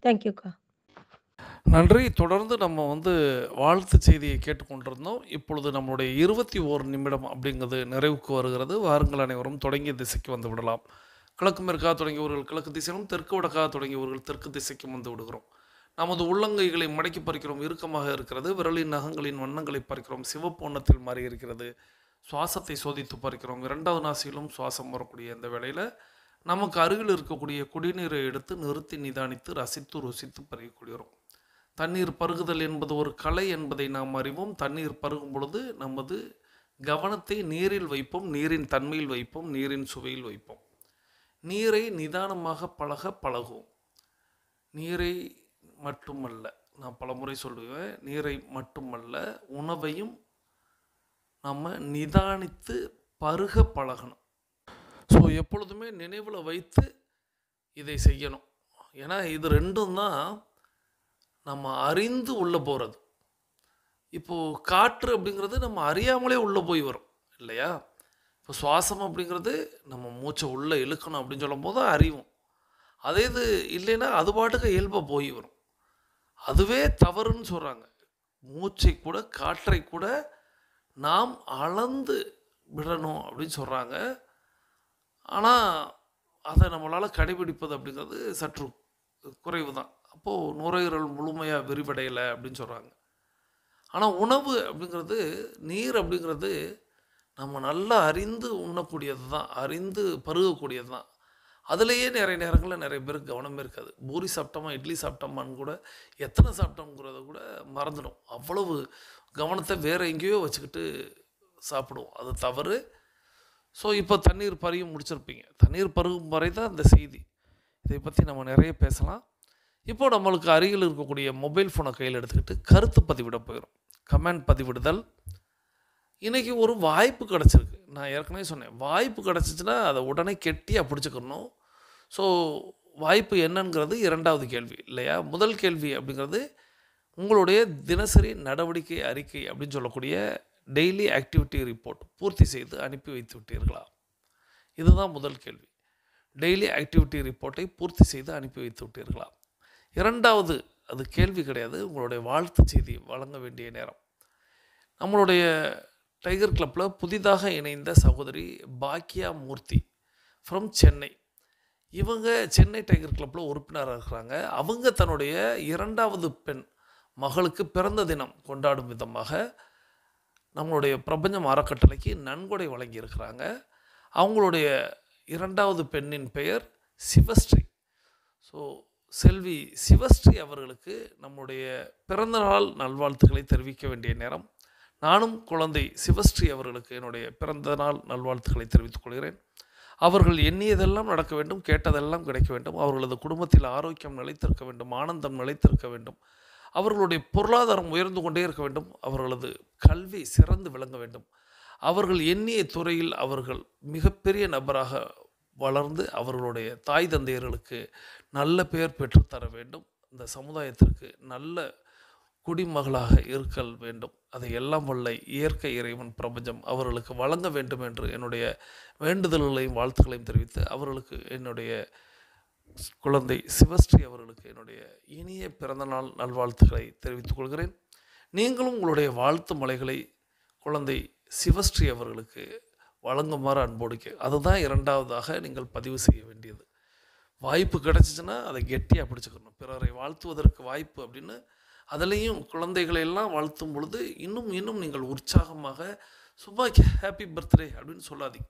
தேங்க்யூக்கா. நன்றி. தொடர்ந்து நம்ம வந்து வாழ்த்து செய்தியை கேட்டுக்கொண்டிருந்தோம். இப்பொழுது நம்மளுடைய 21 நிமிடம் அப்படிங்கிறது நிறைவுக்கு வருகிறது. வாருங்கள் அனைவரும் தொடங்கிய திசைக்கு வந்து விடலாம். கிழக்கு மேற்காக தொடங்கியவர்கள் கிழக்கு திசையிலும், தெற்கு வடக்காக தொடங்கியவர்கள் தெற்கு திசைக்கும் வந்து விடுகிறோம். நமது உள்ளங்கைகளை மடக்கி பறிக்கிறோம், இறுக்கமாக இருக்கிறது. விரலின் நகங்களின் வண்ணங்களை பறிக்கிறோம், சிவப்பு வண்ணத்தில் மாறி இருக்கிறது. சுவாசத்தை சோதித்து பறிக்கிறோம். 2வது நாசியிலும் சுவாசம் வரக்கூடிய இந்த வேளையில் நமக்கு அருகில் இருக்கக்கூடிய குடிநீரை எடுத்து நிறுத்தி நிதானித்து ரசித்து ருசித்து பருகக்கூடியோம். தண்ணீர் பருகுதல் என்பது ஒரு கலை என்பதை நாம் அறிவோம். தண்ணீர் பருகும் பொழுது நமது கவனத்தை நீரில் வைப்போம், நீரின் தன்மையில் வைப்போம், நீரின் சுவையில் வைப்போம். நீரை நிதானமாக பழகுவோம். நீரை மட்டுமல்ல, நான் பலமுறை சொல்லுவேன், நீரை மட்டுமல்ல உணவையும் நம்ம நிதானித்து பருக பழகணும். ஸோ எப்பொழுதுமே நினைவில் வைத்து இதை செய்யணும். ஏன்னா இது ரெண்டும் தான் நம்ம அறிந்து உள்ளே போகிறது. இப்போது காற்று அப்படிங்கிறது நம்ம அறியாமலே உள்ளே போய் வரும் இல்லையா? இப்போ சுவாசம் அப்படிங்கிறது நம்ம மூச்சை உள்ளே இழுக்கணும் அப்படின்னு சொல்லும் போது அறிவும். அதே இது இல்லைன்னா அது பாட்டுக்கு இயல்பாக போய் வரும். அதுவே தவறுன்னு சொல்கிறாங்க. மூச்சை கூட காற்றை கூட நாம் அளந்து விடணும் அப்படின்னு சொல்கிறாங்க. ஆனால் அதை நம்மளால் கடைபிடிப்பது அப்படிங்கிறது சற்று குறைவு தான். அப்போது நுரையீரல் முழுமையாக விரிவடையலை அப்படின்னு சொல்கிறாங்க. ஆனால் உணவு அப்படிங்கிறது, நீர் அப்படிங்கிறது நம்ம நல்லா அறிந்து உண்ணக்கூடியது தான், அறிந்து பருகக்கூடியது தான். அதுலேயே நிறைய நேரங்களில் நிறைய பேருக்கு கவனமே இருக்காது. பூரி சாப்பிட்டோமா இட்லி சாப்பிட்டோமான்னு கூட எத்தனை சாப்பிட்டோங்கிறத கூட மறந்துடும். அவ்வளவு கவனத்தை வேறு எங்கேயோ வச்சுக்கிட்டு சாப்பிடுவோம். அது தவறு. ஸோ இப்போ தண்ணீர் பருகி முடிச்சிருப்பீங்க. தண்ணீர் பருகும் வரை தான் இந்த செய்தி. இதை பற்றி நம்ம நிறைய பேசலாம். இப்போ நம்மளுக்கு அருகில் இருக்கக்கூடிய மொபைல் ஃபோனை கையில் எடுத்துக்கிட்டு கருத்து பதிவிட போயிடும். கமெண்ட் பதிவிடுதல். இன்றைக்கி ஒரு வாய்ப்பு கிடச்சிருக்கு. நான் ஏற்கனவே சொன்னேன், வாய்ப்பு கிடச்சிச்சின்னா அதை உடனே கெட்டியாக பிடிச்சிக்கணும். ஸோ வாய்ப்பு என்னங்கிறது இரண்டாவது கேள்வி இல்லையா? முதல் கேள்வி அப்படிங்கிறது உங்களுடைய தினசரி நடவடிக்கை அறிக்கை அப்படின்னு சொல்லக்கூடிய டெய்லி ஆக்டிவிட்டி ரிப்போர்ட் பூர்த்தி செய்து அனுப்பி வைத்து விட்டீர்களா? இதுதான் முதல் கேள்வி. டெய்லி ஆக்டிவிட்டி ரிப்போர்ட்டை பூர்த்தி செய்து அனுப்பி வைத்து விட்டீர்களா? இரண்டாவது, அது கேள்வி கிடையாது, உங்களுடைய வாழ்த்து செய்தி வழங்க வேண்டிய நேரம். நம்மளுடைய டைகர் கிளப்பில் புதிதாக இணைந்த சகோதரி பாக்கியா மூர்த்தி ஃப்ரம் சென்னை. இவங்க சென்னை டைகர் கிளப்பில் உறுப்பினராக இருக்கிறாங்க. அவங்க தன்னுடைய இரண்டாவது பெண் மகளுக்கு பிறந்த தினம் கொண்டாடும் விதமாக நம்மளுடைய பிரபஞ்சம் அறக்கட்டளைக்கு நன்கொடை வழங்கியிருக்கிறாங்க. அவங்களுடைய இரண்டாவது பெண்ணின் பெயர் சிவஸ்ரீ. ஸோ செல்வி சிவஸ்ரீ அவர்களுக்கு நம்முடைய பிறந்தநாள் நல்வாழ்த்துக்களை தெரிவிக்க வேண்டிய நேரம். நானும் குழந்தை சிவஸ்ரீ அவர்களுக்கு என்னுடைய பிறந்தநாள் நல்வாழ்த்துக்களை தெரிவித்துக் கொள்கிறேன். அவர்கள் எண்ணியதெல்லாம் நடக்க வேண்டும், கேட்டதெல்லாம் கிடைக்க வேண்டும். அவர்களது குடும்பத்தில் ஆரோக்கியம் நிலைத்திருக்க வேண்டும், ஆனந்தம் நிலைத்திருக்க வேண்டும். அவர்களுடைய பொருளாதாரம் உயர்ந்து கொண்டே இருக்க வேண்டும். அவர்களது கல்வி சிறந்து விளங்க வேண்டும். அவர்கள் எண்ணிய துறையில் அவர்கள் மிகப்பெரிய நபராக வளர்ந்து அவர்களுடைய தாய் தந்தையர்களுக்கு நல்ல பெயர் பெற்றுத்தர வேண்டும். இந்த சமுதாயத்திற்கு நல்ல குடிமகளாக இருக்கல் வேண்டும். அதை எல்லாம் வல்ல இயற்கை இறைவன் பிரபஞ்சம் அவர்களுக்கு வழங்க வேண்டும் என்று என்னுடைய வேண்டுதல்களையும் வாழ்த்துக்களையும் தெரிவித்து அவர்களுக்கு என்னுடைய குழந்தை சிவஸ்ரீ அவர்களுக்கு என்னுடைய இனிய பிறந்தநாள் நல்வாழ்த்துக்களை தெரிவித்துக் கொள்கிறேன். நீங்களும் உங்களுடைய வாழ்த்து மலைகளை குழந்தை சிவஸ்ரீ அவர்களுக்கு வழங்குமாறு அன்போடு அதுதான் இரண்டாவதாக நீங்கள் பதிவு செய்ய வேண்டியது. வாய்ப்பு கிடச்சிச்சின்னா அதை கெட்டியாக பிடிச்சிக்கணும். பிறரை வாழ்த்துவதற்கு வாய்ப்பு அப்படின்னு அதுலேயும் குழந்தைகளையெல்லாம் வாழ்த்தும் பொழுது இன்னும் நீங்கள் உற்சாகமாக சும்மா ஹாப்பி பர்த்டே அப்படின்னு சொல்லாதீங்க.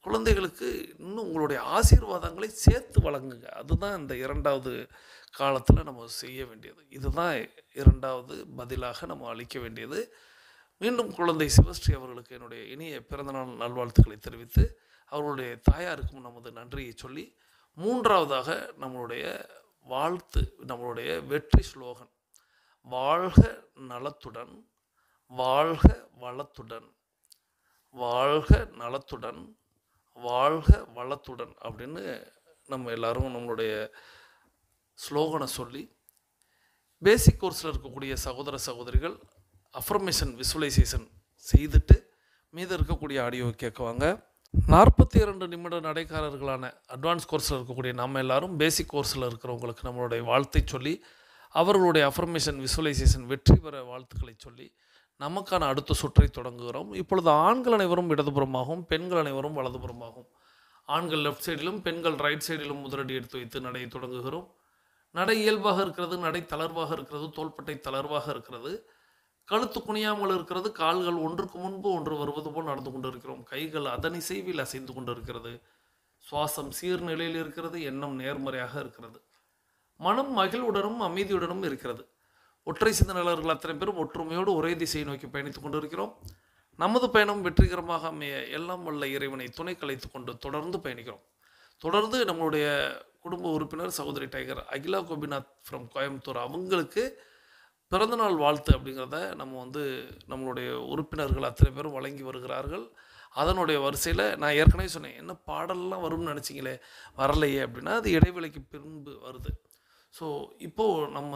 குழந்தைகளுக்கு இன்னும் உங்களுடைய ஆசீர்வாதங்களை சேர்த்து வழங்குங்க. அதுதான் இந்த இரண்டாவது காலத்தில் நம்ம செய்ய வேண்டியது. இதுதான் இரண்டாவது பதிலாக நம்ம அளிக்க வேண்டியது. மீண்டும் குழந்தை சிவஸ்ரீ அவர்களுக்கு என்னுடைய இனிய பிறந்தநாள் நல்வாழ்த்துக்களை தெரிவித்து அவர்களுடைய தாயாருக்கும் நமது நன்றியை சொல்லி, மூன்றாவதாக நம்மளுடைய வாழ்த்து, நம்மளுடைய வெற்றி ஸ்லோகன், வாழ்க நலத்துடன், வாழ்க வளத்துடன், வாழ்க நலத்துடன், வாழ்க வளத்துடன் அப்படின்னு நம்ம எல்லாரும் நம்மளுடைய ஸ்லோகனை சொல்லி, பேசிக் கோர்ஸில் இருக்கக்கூடிய சகோதர சகோதரிகள் அஃபர்மேஷன் விசுவலைசேஷன் செய்துட்டு மீது இருக்கக்கூடிய ஆடியோ கேட்குவாங்க. 42 நிமிட நடைக்காரர்களான அட்வான்ஸ் கோர்ஸில் இருக்கக்கூடிய நம்ம எல்லாரும் பேசிக் கோர்ஸில் இருக்கிறவங்களுக்கு நம்மளுடைய வாழ்த்தை சொல்லி அவர்களுடைய அஃபர்மேஷன் விசுவலைசேஷன் வெற்றி பெற வாழ்த்துக்களை சொல்லி நமக்கான அடுத்த சுற்றை தொடங்குகிறோம். இப்பொழுது ஆண்கள் அனைவரும் இடதுபுறமாகவும் பெண்கள் அனைவரும் வலதுபுறமாகவும், ஆண்கள் லெஃப்ட் சைடிலும் பெண்கள் ரைட் சைடிலும் முதலடி எடுத்து வைத்து நடையை தொடங்குகிறோம். நடை இயல்பாக இருக்கிறது, நடை தளர்வாக இருக்கிறது, தோள்பட்டை தளர்வாக இருக்கிறது, கழுத்து குனியாமல் இருக்கிறது, கால்கள் ஒன்றுக்கு முன்பு ஒன்று வருவது போல் நடந்து கொண்டிருக்கிறோம். கைகள் அதன் இசைவில் அசைந்து கொண்டிருக்கிறது. சுவாசம் சீர்நிலையில் இருக்கிறது. எண்ணம் நேர்மறையாக இருக்கிறது. மனம் மகிழ்வுடனும் அமைதியுடனும் இருக்கிறது. ஒற்றை சிந்தனையாளர்கள் அத்தனை பேரும் ஒற்றுமையோடு ஒரே திசையை நோக்கி பயணித்துக் கொண்டிருக்கிறோம். நமது பயணம் வெற்றிகரமாக அமைய எல்லாம் வல்ல இறைவனை துணை கலைத்து கொண்டு தொடர்ந்து பயணிக்கிறோம். தொடர்ந்து நம்மளுடைய குடும்ப உறுப்பினர் சகோதரி டைகர் அகிலா கோபிநாத் ஃப்ரம் கோயம்புத்தூர் அவங்களுக்கு பிறந்தநாள் வாழ்த்து அப்படிங்கிறத நம்மளுடைய உறுப்பினர்கள் அத்தனை பேரும் வழங்கி வருகிறார்கள். அதனுடைய வரிசையில் நான் ஏற்கனவே சொன்னேன், என்ன பாடல்லாம் வரும்னு நினச்சிங்களே வரலையே அப்படின்னா, அது இடைவேளைக்கு பின்பு வருது. ஸோ இப்போது நம்ம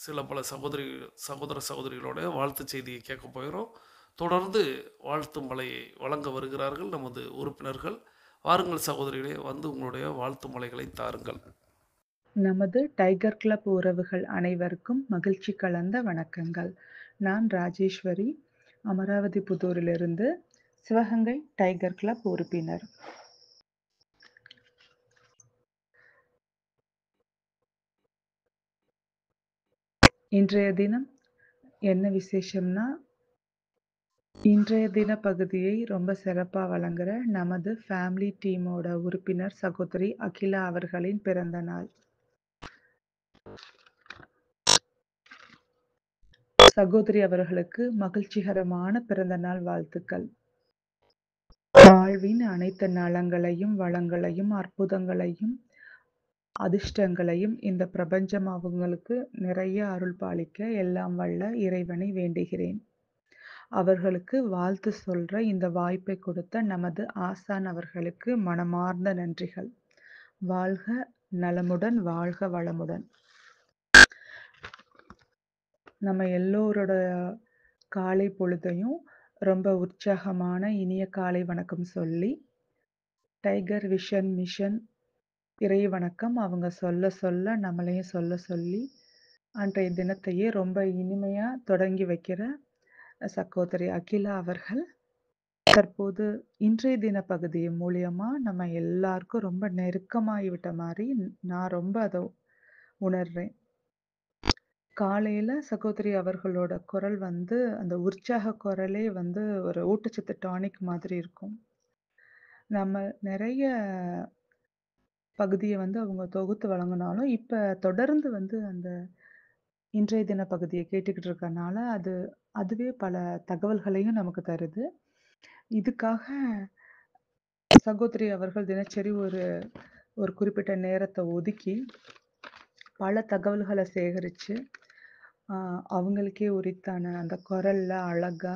சில பல சகோதர சகோதரிகளோட வாழ்த்து செய்தியை கேட்க போகிறோம். தொடர்ந்து வாழ்த்து மலையை வழங்க வருகிறார்கள் நமது உறுப்பினர்கள். வாருங்கள் சகோதரிகளே, வந்து உங்களுடைய வாழ்த்து மலைகளை தாருங்கள். நமது டைகர் கிளப் உறவுகள் அனைவருக்கும் மகிழ்ச்சி கலந்த வணக்கங்கள். நான் ராஜேஸ்வரி, அமராவதி புதூரிலிருந்து சிவகங்கை டைகர் கிளப் உறுப்பினர். இன்றைய தினம் என்ன விசேஷம்னா, இன்றைய தின பகுதியை ரொம்ப சிறப்பாக வழங்குற நமது ஃபேமிலி டீமோட உறுப்பினர் சகோதரி அகிலா அவர்களின் பிறந்த நாள். சகோதரி அவர்களுக்கு மகிழ்ச்சிகரமான பிறந்த நாள் வாழ்த்துக்கள். வாழ்வின் அனைத்து நலங்களையும் வளங்களையும் அற்புதங்களையும் அதிர்ஷ்டங்களையும் இந்த பிரபஞ்சம் அவங்களுக்கு நிறைய அருள் பாலிக்க எல்லாம் வல்ல இறைவனை வேண்டுகிறேன். அவர்களுக்கு வாழ்த்து சொல்ற இந்த வாய்ப்பை கொடுத்த நமது ஆசான் அவர்களுக்கு மனமார்ந்த நன்றிகள். வாழ்க நலமுடன், வாழ்க வளமுடன். நம்ம எல்லோரோட காலை பொழுதையும் ரொம்ப உற்சாகமான இனிய காலை வணக்கம் சொல்லி, டைகர் விஷன் மிஷன் இறை வணக்கம் அவங்க சொல்ல சொல்ல நம்மளையும் சொல்ல சொல்லி அன்றைய தினத்தையே ரொம்ப இனிமையா தொடங்கி வைக்கிற சகோதரி அகிலா அவர்கள் தற்போது இன்றைய தின பகுதி மூலியமா நம்ம எல்லாருக்கும் ரொம்ப நெருக்கமாகிவிட்ட மாதிரி நான் ரொம்ப அதை உணர்றேன். காலையில சகோதரி அவர்களோட குரல் வந்து அந்த உற்சாக குரலே வந்து ஒரு ஊட்டச்சத்து டானிக் மாதிரி இருக்கும். நம்ம நிறைய பகுதியை வந்து அவங்க தொகுத்து வழங்கினாலும் இப்ப தொடர்ந்து வந்து அந்த இன்றைய தின பகுதியை கேட்டுக்கிட்டு இருக்கறனால அதுவே பல தகவல்களையும் நமக்கு தருது. இதுக்காக சகோதரி அவர்கள் தினசரி ஒரு குறிப்பிட்ட நேரத்தை ஒதுக்கி பல தகவல்களை சேகரிச்சு அவங்களுக்கே உரித்தான அந்த குரல்ல அழகா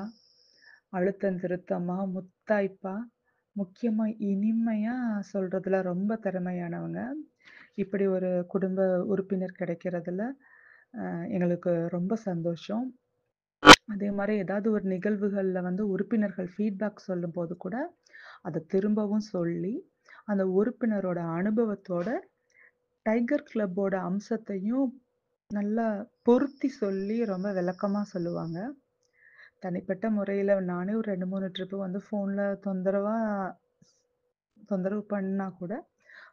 அழுத்தம் திருத்தமா முத்தாய்ப்பா முக்கியமா இனிமையா சொல்றதுல ரொம்ப திறமையானவங்க. இப்படி ஒரு குடும்ப உறுப்பினர் கிடைக்கிறதுல எங்களுக்கு ரொம்ப சந்தோஷம். அதே மாதிரி ஏதாவது ஒரு நிகழ்வுகள்ல வந்து உறுப்பினர்கள் ஃபீட்பேக் சொல்லும்போது கூட அதை திரும்பவும் சொல்லி அந்த உறுப்பினரோட அனுபவத்தோட டைகர் கிளப்போட அம்சத்தையும் நல்லா பொருத்தி சொல்லி ரொம்ப விளக்கமா சொல்லுவாங்க. தனிப்பட்ட முறையில நானே ஒரு 2-3 ட்ரிப்பு வந்து ஃபோன்ல தொந்தரவு பண்ணா கூட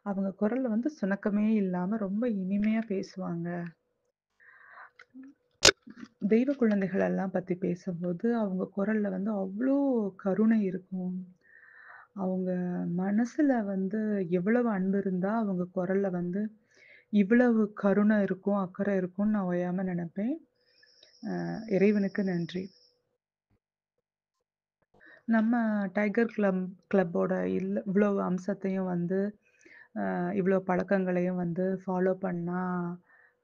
அவங்க குரல்ல வந்து சுணக்கமே இல்லாம ரொம்ப இனிமையா பேசுவாங்க. தெய்வ குழந்தைகள் எல்லாம் பத்தி பேசும்போது அவங்க குரல்ல வந்து அவ்வளோ கருணை இருக்கும். அவங்க மனசுல வந்து எவ்வளவு அன்பு இருந்தா அவங்க குரல்ல வந்து இவ்வளவு கருணை இருக்கும், அக்கறை இருக்கும்னு நான் ஓயாம நினைப்பேன். இறைவனுக்கு நன்றி. நம்ம டைகர் கிளப்போட இவ்வளவு அம்சத்தையும் வந்து இவ்வளோ பழக்கங்களையும் வந்து ஃபாலோ பண்ணா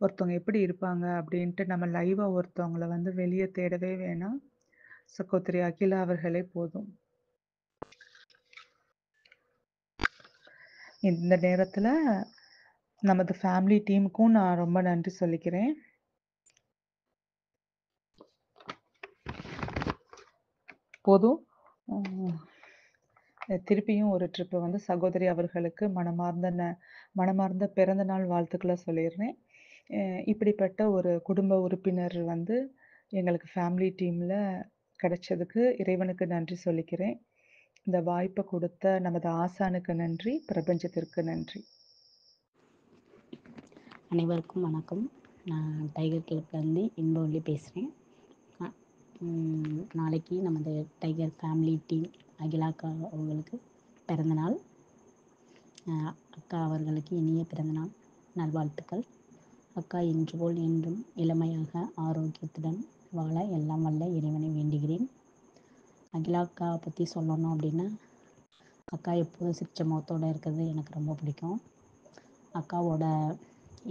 ஒருத்தவங்க எப்படி இருப்பாங்க அப்படின்ட்டு நம்ம லைவா ஒருத்தவங்கள வந்து வெளியே தேடவே வேணாம். சகோதரி அகிலா அவர்களே போதும். இந்த நேரத்துல நமது ஃபேமிலி டீமுக்கும் நான் ரொம்ப நன்றி சொல்லிக்கிறேன். போதும். திருப்பியும் ஒரு ட்ரிப்பு வந்து சகோதரி அவர்களுக்கு மனமார்ந்த பிறந்த நாள் வாழ்த்துக்களை சொல்லிடுறேன். இப்படிப்பட்ட ஒரு குடும்ப உறுப்பினர் வந்து எங்களுக்கு ஃபேமிலி டீமில் கிடைச்சதுக்கு இறைவனுக்கு நன்றி சொல்லிக்கிறேன். இந்த வாய்ப்பை கொடுத்த நமது ஆசானுக்கு நன்றி, பிரபஞ்சத்திற்கு நன்றி. அனைவருக்கும் வணக்கம். நான் டைகர் கிளப்லேருந்து இன்பவள்ளி பேசுகிறேன். நாளைக்கு நமது டைகர் ஃபேமிலி டீம் அகிலா அக்கா அவர்களுக்கு பிறந்தநாள். அக்கா அவர்களுக்கு இனிய பிறந்தநாள் நல்வாழ்த்துக்கள். அக்கா இன்று போல் என்றும் இளமையாக ஆரோக்கியத்துடன் வாழ எல்லாம் வல்ல இறைவனை வேண்டுகிறேன். அகிலா அக்கா பற்றி சொல்லணும் அப்படின்னா, அக்கா எப்போதும் சிரிச்ச முகத்தோடு இருக்கிறது எனக்கு ரொம்ப பிடிக்கும். அக்காவோட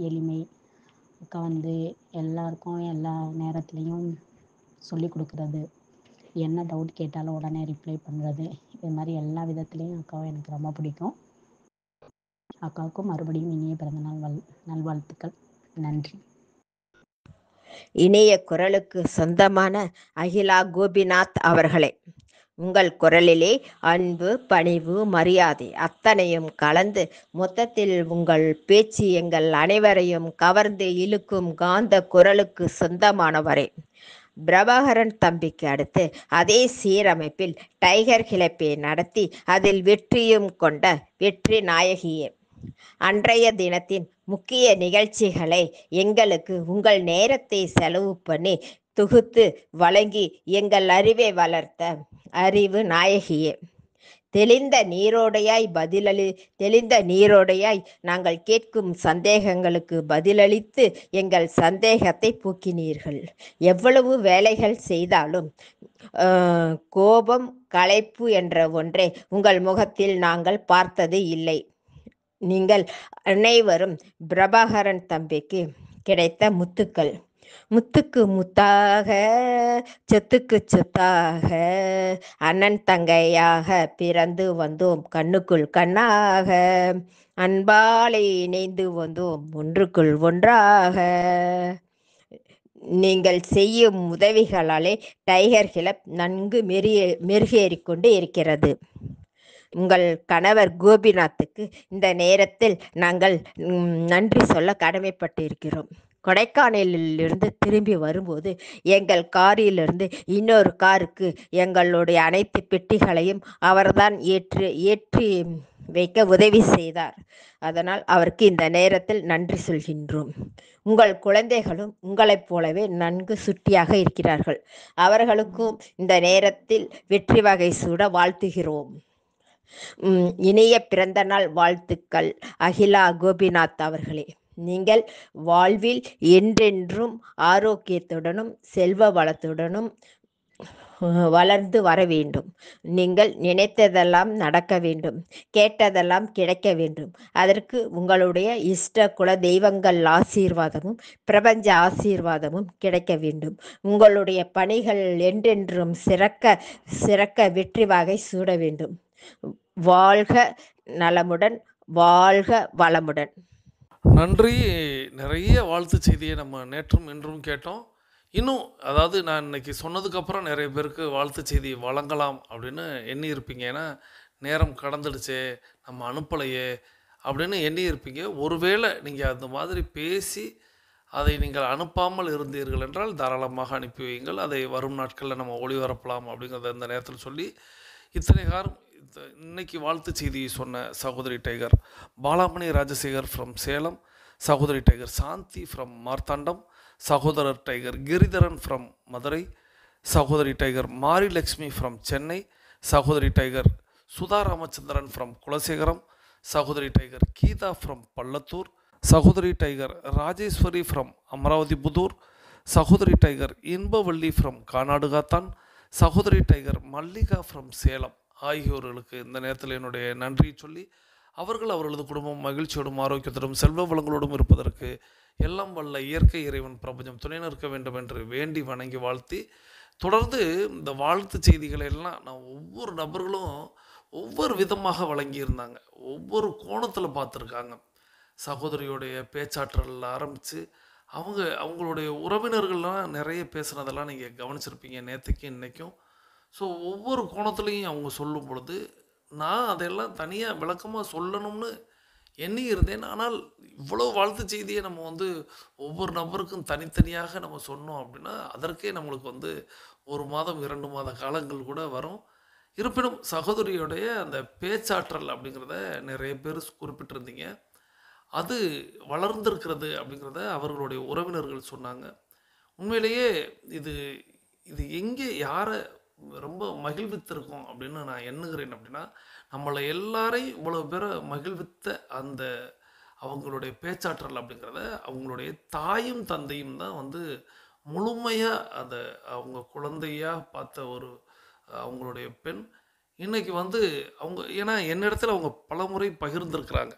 எளிமை, அக்கா வந்து எல்லாருக்கும் எல்லா நேரத்துலேயும் சொல்லி கொடுக்குறது, என்ன டவுட் கேட்டாலும் உடனே ரிப்ளை பண்ணுறது, இது மாதிரி எல்லா விதத்துலேயும் அக்காவை எனக்கு ரொம்ப பிடிக்கும். அக்காவுக்கும் மறுபடியும் இனிய பிறந்தநாள் நல்வாழ்த்துக்கள். நன்றி. இனிய குரலுக்கு சொந்தமான அகிலா கோபிநாத் அவர்களே, உங்கள் குரலிலே அன்பு, பணிவு, மரியாதை அத்தனையும் கலந்து மொத்தத்தில் உங்கள் பேச்சு எங்கள் அனைவரையும் கவர்ந்து இழுக்கும் காந்த குரலுக்கு சொந்தமானவரே. பிரபாகரன் தம்பிக்கு அடுத்து அதே சீரமைப்பில் டைகர் கிளப்பை நடத்தி அதில் வெற்றியும் கொண்ட வெற்றி நாயகியே, அன்றைய தினத்தின் முக்கிய நிகழ்ச்சிகளை எங்களுக்கு உங்கள் நேரத்தை செலவு பண்ணி தொகுத்து வழங்கி எங்கள் அறிவை வளர்த்த அறிவு நாயகியே, தெளிந்த நீரோடையாய் நாங்கள் கேட்கும் சந்தேகங்களுக்கு பதிலளித்து எங்கள் சந்தேகத்தை போக்கினீர்கள். எவ்வளவு வேலைகள் செய்தாலும் கோபம், களைப்பு என்ற ஒன்றை உங்கள் முகத்தில் நாங்கள் பார்த்தது இல்லை. நீங்கள் அனைவரும் பிரபாகரன் தம்பிக்கு கிடைத்த முத்துக்கள். முத்துக்கு முத்தாக, சொத்துக்கு சொத்தாக, அண்ணன் தங்கையாக பிறந்து வந்தோம் கண்ணுக்குள் கண்ணாக, அன்பாலே இணைந்து வந்தோம் ஒன்றுக்குள் ஒன்றாக. நீங்கள் செய்யும் உதவிகளாலே டைகர் கிளப் நன்கு மெருகேறிக் கொண்டு இருக்கிறது. உங்கள் கணவர் கோபிநாத்துக்கு இந்த நேரத்தில் நாங்கள் நன்றி சொல்ல கடமைப்பட்டிருக்கிறோம். கொடைக்கானலிலிருந்து திரும்பி வரும்போது எங்கள் காரிலிருந்து இன்னொரு காருக்கு எங்களுடைய அனைத்து பெட்டிகளையும் அவர்தான் ஏற்றி வைக்க உதவி செய்தார். அதனால் அவருக்கு இந்த நேரத்தில் நன்றி சொல்கின்றோம். உங்கள் குழந்தைகளும் உங்களைப் போலவே நன்கு சுட்டியாக இருக்கிறார்கள். அவர்களுக்கும் இந்த நேரத்தில் வெற்றி வகை சூட வாழ்த்துகிறோம். இனிய பிறந்தநாள் வாழ்த்துக்கள் அகிலா கோபிநாத் அவர்களே. நீங்கள் வாழ்வில் என்றென்றும் ஆரோக்கியத்துடனும் செல்வ வளத்துடனும் வளர்ந்து வர வேண்டும். நீங்கள் நினைத்ததெல்லாம் நடக்க வேண்டும், கேட்டதெல்லாம் கிடைக்க வேண்டும். அதற்கு உங்களுடைய இஷ்ட குல தெய்வங்கள் ஆசீர்வாதமும் பிரபஞ்ச ஆசீர்வாதமும் கிடைக்க வேண்டும். உங்களுடைய பணிகள் என்றென்றும் சிறக்க வெற்றி வகை சூட வேண்டும். வாழ்க நலமுடன், வாழ்க வளமுடன். நன்றி. நிறைய வாழ்த்து செய்தியை நம்ம நேற்றும் இன்றும் கேட்டோம். இன்னும் அதாவது நான் இன்னைக்கு சொன்னதுக்கப்புறம் நிறைய பேருக்கு வாழ்த்து செய்தி வழங்கலாம் அப்படின்னு எண்ணி இருப்பீங்க. ஏன்னா நேரம் கடந்துடுச்சே, நம்ம அனுப்பலையே அப்படின்னு எண்ணி இருப்பீங்க. ஒருவேளை நீங்கள் அந்த மாதிரி பேசி அதை நீங்கள் அனுப்பாமல் இருந்தீர்கள் என்றால் தாராளமாக அனுப்பி வையுங்கள். அதை வரும் நாட்களில் நம்ம ஒளிபரப்பலாம் அப்படிங்கிறத இந்த நேரத்தில் சொல்லி, இத்தனை காலம் இன்னைக்கு வாழ்த்து செய்தியை சொன்ன சகோதரி டைகர் பாலாமணி ராஜசேகர் ஃப்ரம் சேலம், சகோதரி டைகர் சாந்தி ஃப்ரம் மார்த்தாண்டம், சகோதரர் டைகர் கிரிதரன் ஃப்ரம் மதுரை, சகோதரி டைகர் மாரிலக்ஷ்மி ஃப்ரம் சென்னை, சகோதரி டைகர் சுதா ராமச்சந்திரன் ஃப்ரம் குலசேகரம், சகோதரி டைகர் கீதா ஃப்ரம் பள்ளத்தூர், சகோதரி டைகர் ராஜேஸ்வரி ஃப்ரம் அமராவதி புதூர், சகோதரி டைகர் இன்பவள்ளி ஃப்ரம் கானாடுகாத்தான், சகோதரி டைகர் மல்லிகா ஃப்ரம் சேலம் ஆகியோர்களுக்கு இந்த நேரத்தில் என்னுடைய நன்றியை சொல்லி, அவர்களது குடும்பம் மகிழ்ச்சியோடும் ஆரோக்கியத்தோடும் செல்வ வளங்களோடும் இருப்பதற்கு எல்லாம் வல்ல இயற்கை இறைவன் பிரபஞ்சம் துணை நிற்க வேண்டும் என்று வேண்டி வணங்கி வாழ்த்தி, தொடர்ந்து இந்த வாழ்த்து செய்திகளை எல்லாம் நான் ஒவ்வொரு நபர்களும் ஒவ்வொரு விதமாக வழங்கியிருந்தாங்க, ஒவ்வொரு கோணத்தில் பார்த்துருக்காங்க. சகோதரியோடைய பேச்சாற்றல் ஆரம்பித்து அவங்களுடைய உறவினர்கள்லாம் நிறைய பேசுனதெல்லாம் நீங்கள் கவனிச்சிருப்பீங்க நேற்றுக்கும் இன்றைக்கும். ஸோ ஒவ்வொரு கோணத்துலேயும் அவங்க சொல்லும் பொழுது நான் அதெல்லாம் தனியாக விளக்கமாக சொல்லணும்னு எண்ணி இருந்தேன். ஆனால் இவ்வளோ வாழ்த்து செய்தியை நம்ம ஒவ்வொரு நபருக்கும் தனித்தனியாக நம்ம சொன்னோம் அப்படின்னா அதற்கே நம்மளுக்கு 1 மாதம் 2 மாத காலங்கள் கூட வரும். இருப்பினும் சகோதரியோடைய அந்த பேச்சாற்றல் அப்படிங்கிறத நிறைய பேர் குறிப்பிட்டிருந்தீங்க. அது வளர்ந்திருக்கிறது அப்படிங்கிறத அவர்களுடைய உறவினர்கள் சொன்னாங்க. உண்மையிலேயே இது எங்கே யாரை ரொம்ப மகிழ்வித்திருக்கோம் அப்படின்னு நான் எண்ணுகிறேன் அப்படின்னா, நம்மளை எல்லாரையும் இவ்வளோ பேரை மகிழ்வித்த அந்த அவங்களுடைய பேச்சாற்றல் அப்படிங்கிறத அவங்களுடைய தாயும் தந்தையும் தான் முழுமையாக அதை அவங்க குழந்தையாக பார்த்த அவங்களுடைய பெண் இன்னைக்கு அவங்க ஏன்னா என்னிடத்துல அவங்க பல முறை பகிர்ந்திருக்கிறாங்க.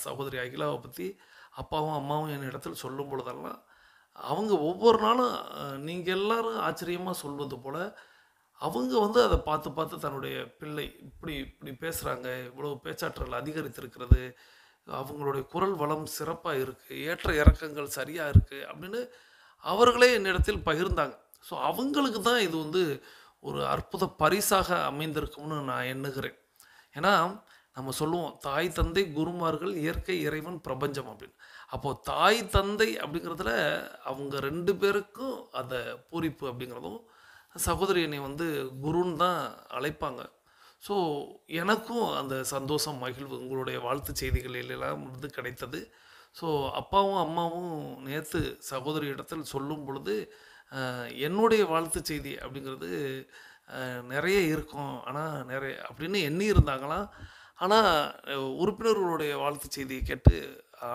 சகோதரி அகிலாவை பற்றி அப்பாவும் அம்மாவும் என்னிடத்தில் சொல்லும் பொழுதெல்லாம் அவங்க ஒவ்வொரு நாளும் நீங்கள் எல்லாரும் ஆச்சரியமாக சொல்வது போல் அவங்க வந்து அதை பார்த்து பார்த்து தன்னுடைய பிள்ளை இப்படி இப்படி பேசுகிறாங்க, இவ்வளோ பேச்சாற்றல் அதிகரித்திருக்கிறது, அவங்களுடைய குரல் வளம் சிறப்பாக இருக்குது, ஏற்ற இறக்கங்கள் சரியாக இருக்குது அப்படின்னு அவர்களே என்னிடத்தில் பகிர்ந்தாங்க. ஸோ அவங்களுக்கு தான் இது வந்து ஒரு அற்புத பரிசாக அமைந்திருக்கும்னு நான் எண்ணுகிறேன். ஏன்னா நம்ம சொல்லுவோம், தாய் தந்தை குருமார்கள் இயற்கை இறைவன் பிரபஞ்சம் அப்படின்னு. அப்போது தாய் தந்தை அப்படிங்கிறதுல அவங்க 2 பேருக்கும் அந்த பூரிப்பு அப்படிங்கிறதும், சகோதரி என்னை வந்து குருன்னு தான் அழைப்பாங்க. ஸோ எனக்கும் அந்த சந்தோஷம், மகிழ்வு உங்களுடைய வாழ்த்து செய்திகள் எல்லாம் வந்து கிடைத்தது. ஸோ அப்பாவும் அம்மாவும் நேற்று சகோதரி இடத்தில் சொல்லும் பொழுது என்னுடைய வாழ்த்து செய்தி அப்படிங்கிறது நிறைய இருக்கும், ஆனால் நிறைய அப்படின்னு எண்ணி இருந்தாங்களாம். ஆனால் உறுப்பினர்களுடைய வாழ்த்து செய்தியை கேட்டு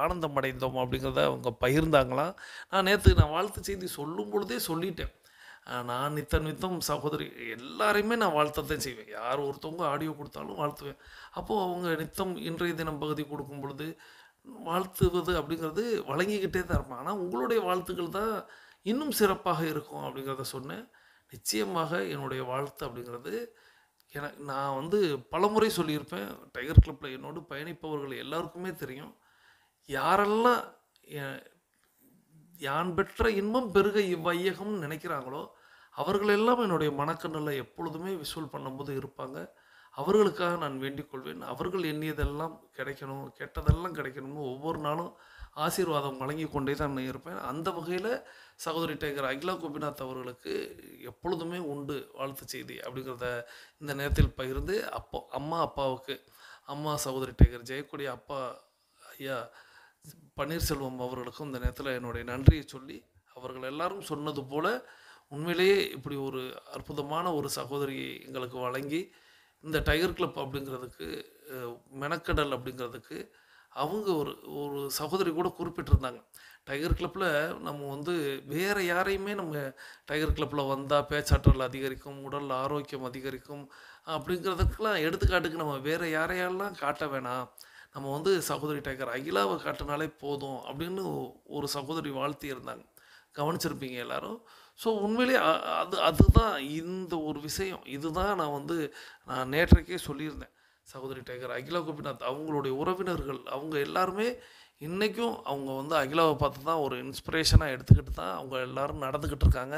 ஆனந்தம் அடைந்தோம் அப்படிங்கிறத அவங்க பகிர்ந்தாங்களாம். நான் வாழ்த்து செய்தி சொல்லும் பொழுதே சொல்லிட்டேன், நான் நித்தம் சகோதரி எல்லாரையுமே நான் வாழ்த்தத்தான் செய்வேன். யார் ஒருத்தவங்க ஆடியோ கொடுத்தாலும் வாழ்த்துவேன். அப்போது அவங்க நித்தம் இன்றைய தினம் பகுதி கொடுக்கும் பொழுது வாழ்த்துவது அப்படிங்கிறது வழங்கிக்கிட்டே தான் இருப்பேன். ஆனால் உங்களுடைய வாழ்த்துக்கள் தான் இன்னும் சிறப்பாக இருக்கும் அப்படிங்கிறத சொன்னேன். நிச்சயமாக என்னுடைய வாழ்த்து அப்படிங்கிறது நான் வந்து பலமுறை சொல்லியிருப்பேன். டைகர் கிளப்பில் என்னோடு பயணிப்பவர்கள் எல்லாருக்குமே தெரியும், யாரெல்லாம் யான் பெற்ற இன்பம் பெருக இவ்வையகம்னு நினைக்கிறாங்களோ அவர்களெல்லாம் என்னுடைய மனக்கண்ணில் எப்பொழுதுமே விசுவல் பண்ணும்போது இருப்பாங்க. அவர்களுக்காக நான் வேண்டிக் கொள்வேன். அவர்கள் எண்ணியதெல்லாம் கிடைக்கணும், கேட்டதெல்லாம் கிடைக்கணும்னு ஒவ்வொரு நாளும் ஆசீர்வாதம் வழங்கி கொண்டே தான் இருப்பேன். அந்த வகையில் சகோதரி டைகர் அகிலா கோபிநாத் அவர்களுக்கு எப்பொழுதுமே உண்டு வாழ்த்து செய்தி அப்படிங்கிறத இந்த நேரத்தில் பகிர்ந்து, அப்பாவுக்கு அம்மா சகோதரி டைகர் ஜெயக்கொடி, அப்பா ஐயா பன்னீர்செல்வம் அவர்களுக்கும் இந்த நேரத்தில் என்னுடைய நன்றியை சொல்லி, அவர்கள் எல்லாரும் சொன்னது போல் உண்மையிலேயே இப்படி ஒரு அற்புதமான ஒரு சகோதரியை எங்களுக்கு வழங்கி இந்த டைகர் கிளப் அப்படிங்கிறதுக்கு மெனக்கடல் அப்படிங்கிறதுக்கு அவங்க ஒரு சகோதரி கூட குறிப்பிட்டிருந்தாங்க. டைகர் கிளப்பில் நம்ம வந்து வேறு யாரையுமே நம்ம டைகர் கிளப்பில் வந்தால் பேச்சாற்றல் அதிகரிக்கும், உடல் ஆரோக்கியம் அதிகரிக்கும் அப்படிங்கிறதுக்கெலாம் எடுத்துக்காட்டுக்கு நம்ம வேறு யாரையெல்லாம் காட்ட வேணாம், நம்ம வந்து சகோதரி டைகர் அகிலாவை காட்டினாலே போதும் அப்படின்னு ஒரு சகோதரி வாழ்த்தி இருந்தாங்க. கவனிச்சிருப்பீங்க எல்லாரும். ஸோ உண்மையிலே அதுதான் இந்த ஒரு விஷயம். இதுதான் நான் நேற்றைக்கே சொல்லியிருந்தேன். சகோதரி டைகர் அகிலா கோபிநாத் அவங்களுடைய உறவினர்கள் அவங்க எல்லாருமே இன்றைக்கும் அவங்க வந்து அகிலாவை பார்த்து தான் ஒரு இன்ஸ்பிரேஷனாக எடுத்துக்கிட்டு தான் அவங்க எல்லோரும் நடந்துக்கிட்டு இருக்காங்க.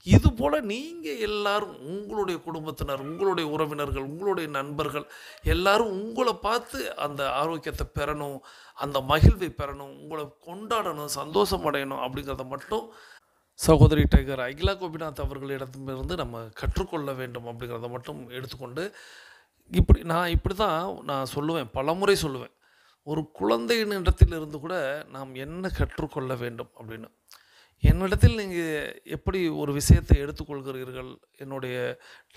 இது போல் நீங்கள் எல்லோரும் உங்களுடைய குடும்பத்தினர், உங்களுடைய உறவினர்கள், உங்களுடைய நண்பர்கள் எல்லாரும் உங்களை பார்த்து அந்த ஆரோக்கியத்தை பெறணும், அந்த மகிழ்வை பெறணும், உங்களை கொண்டாடணும், சந்தோஷம் அடையணும் அப்படிங்கிறத மட்டும் சகோதரி டைகர் அகிலா கோபிநாத் அவர்களிடமிருந்து நம்ம கற்றுக்கொள்ள வேண்டும் அப்படிங்கிறத மட்டும் எடுத்துக்கொண்டு, இப்படி தான் நான் சொல்லுவேன், பலமுறை சொல்லுவேன், ஒரு குழந்தையின் இடத்திலிருந்து கூட நாம் என்ன கற்றுக்கொள்ள வேண்டும் அப்படின்னு. என்னிடத்தில் நீங்கள் எப்படி ஒரு விஷயத்தை எடுத்துக்கொள்கிறீர்கள், என்னுடைய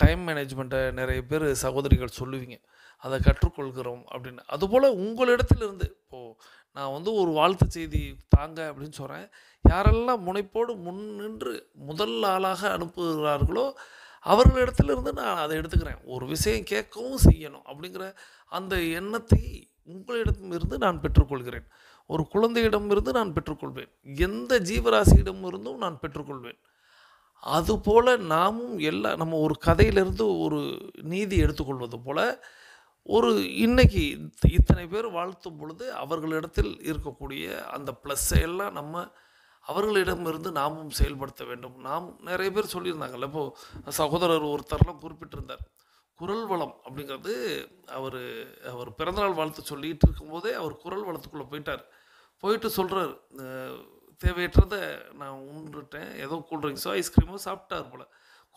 டைம் மேனேஜ்மெண்ட்டை நிறைய பேர் சகோதரிகள் சொல்லுவீங்க, அதை கற்றுக்கொள்கிறோம் அப்படின்னு. அதுபோல் உங்களிடத்திலிருந்து இப்போது நான் வந்து ஒரு வாழ்த்து செய்தி தாங்க அப்படின்னு சொல்கிறேன், யாரெல்லாம் முனைப்போடு முன் நின்று முதல் ஆளாக அனுப்புகிறார்களோ அவர்களிடத்திலிருந்து நான் அதை எடுத்துக்கிறேன். ஒரு விஷயம் கேட்கவும் செய்யணும் அப்படிங்கிற அந்த எண்ணத்தை உங்களிடமிருந்து நான் பெற்றுக்கொள்கிறேன். ஒரு குழந்தையிடமிருந்து நான் பெற்றுக்கொள்வேன், எந்த ஜீவராசியிடமிருந்தும் நான் பெற்றுக்கொள்வேன். அதுபோல் நாமும் நம்ம ஒரு கதையிலிருந்து ஒரு நீதி எடுத்துக்கொள்வது போல் இன்னைக்கு இத்தனை பேர் வாழ்த்தும் பொழுது அவர்களிடத்தில் இருக்கக்கூடிய அந்த ப்ளஸ்ஸை எல்லாம் நம்ம அவர்களிடமிருந்து நாமும் செயல்படுத்த வேண்டும். நாம் நிறைய பேர் சொல்லியிருந்தாங்கல்ல, இப்போது சகோதரர் ஒருத்தர்லாம் குறிப்பிட்டிருந்தார், குரல் வளம் அப்படிங்கிறது அவர் பிறந்தநாள் வாழ்த்து சொல்லிகிட்டு இருக்கும்போதே அவர் குரல் வளத்துக்குள்ளே போயிட்டு சொல்கிறார், தேவையற்றதை நான் உண்டுட்டேன், ஏதோ கூல்ட்ரிங்க்ஸோ ஐஸ்கிரீமோ சாப்பிட்டார் போல்,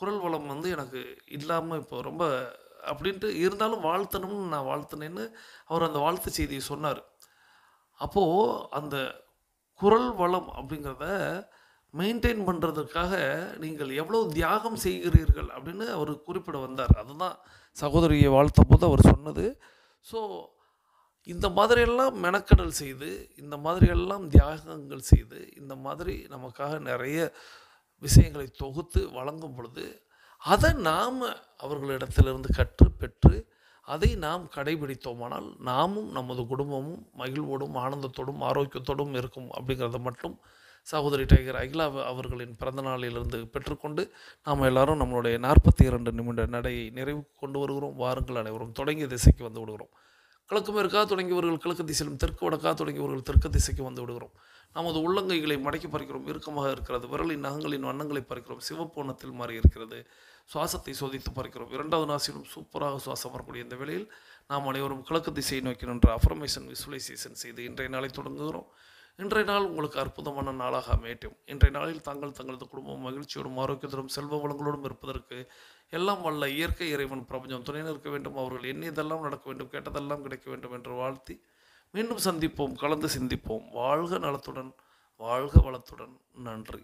குரல் வளம் எனக்கு இல்லாமல் இப்போ ரொம்ப அப்படின்ட்டு இருந்தாலும் வாழ்த்தணும்னு நான் வாழ்த்தினேன்னு அவர் அந்த வாழ்த்து செய்தியை சொன்னார். அப்போது அந்த குரல் வளம் அப்படிங்கிறத மெயின்டைன் பண்ணுறதுக்காக நீங்கள் எவ்வளோ தியாகம் செய்கிறீர்கள் அப்படின்னு அவர் குறிப்பிட வந்தார். அதுதான் சகோதரியை வாழ்த்தும் போது அவர் சொன்னது. ஸோ இந்த மாதிரியெல்லாம் மெனக்கடல் செய்து, இந்த மாதிரியெல்லாம் தியாகங்கள் செய்து, இந்த மாதிரி நமக்காக நிறைய விஷயங்களை தொகுத்து வழங்கும் பொழுது அதை நாம் அவர்களிடத்திலிருந்து கற்று பெற்று அதை நாம் கடைபிடித்தோமானால் நாமும் நமது குடும்பமும் மகிழ்வோடும் ஆனந்தத்தோடும் ஆரோக்கியத்தோடும் இருக்கும் அப்படிங்கிறத மட்டும் சகோதரி டைகர் அகிலா அவர்களின் பிறந்த நாளிலிருந்து பெற்றுக்கொண்டு நாம் எல்லாரும் நம்மளுடைய 42 நிமிட நடையை நிறைவு கொண்டு வருகிறோம். வாருங்கள் அனைவரும் தொடங்கிய திசைக்கு வந்து விடுகிறோம். கிழக்கு மேற்காக தொடங்கியவர்கள் கிழக்கு திசையிலும் தெற்கு வடக்காக தொடங்கியவர்கள் தெற்கு திசைக்கு வந்து விடுகிறோம். நமது உள்ளங்கைகளை மடக்கி பறிக்கிறோம். இறுக்கமாக இருக்கிறது. விரலின் நகங்களின் வண்ணங்களை பறிக்கிறோம். சிவப்பு வண்ணத்தில் மாறி இருக்கிறது. சுவாசத்தை சோதித்து பறிக்கிறோம். 2வது நாசியிலும் சூப்பராக சுவாசம் வரக்கூடிய இந்த வேளையில் நாம் அனைவரும் கிழக்கு திசையை நோக்கி நின்ற அஃபர்மேஷன் விசுவலைசேஷன் செய்து இன்றைய நாளை தொடங்குகிறோம். இன்றைய நாள் உங்களுக்கு அற்புதமான நாளாக அமையட்டும். இன்றைய நாளில் தங்களது குடும்பம் மகிழ்ச்சியோடும் ஆரோக்கியத்தோடும் செல்வ வளங்களோடும் இருப்பதற்கு எல்லாம் வல்ல இயற்கை இறைவன் பிரபஞ்சம் துணை நிற்க வேண்டும். அவர்கள் எண்ணியதெல்லாம் நடக்க வேண்டும், கேட்டதெல்லாம் கிடைக்க வேண்டும் என்று வாழ்த்தி மீண்டும் சந்திப்போம், கலந்து சிந்திப்போம். வாழ்க நலத்துடன், வாழ்க வளத்துடன். நன்றி.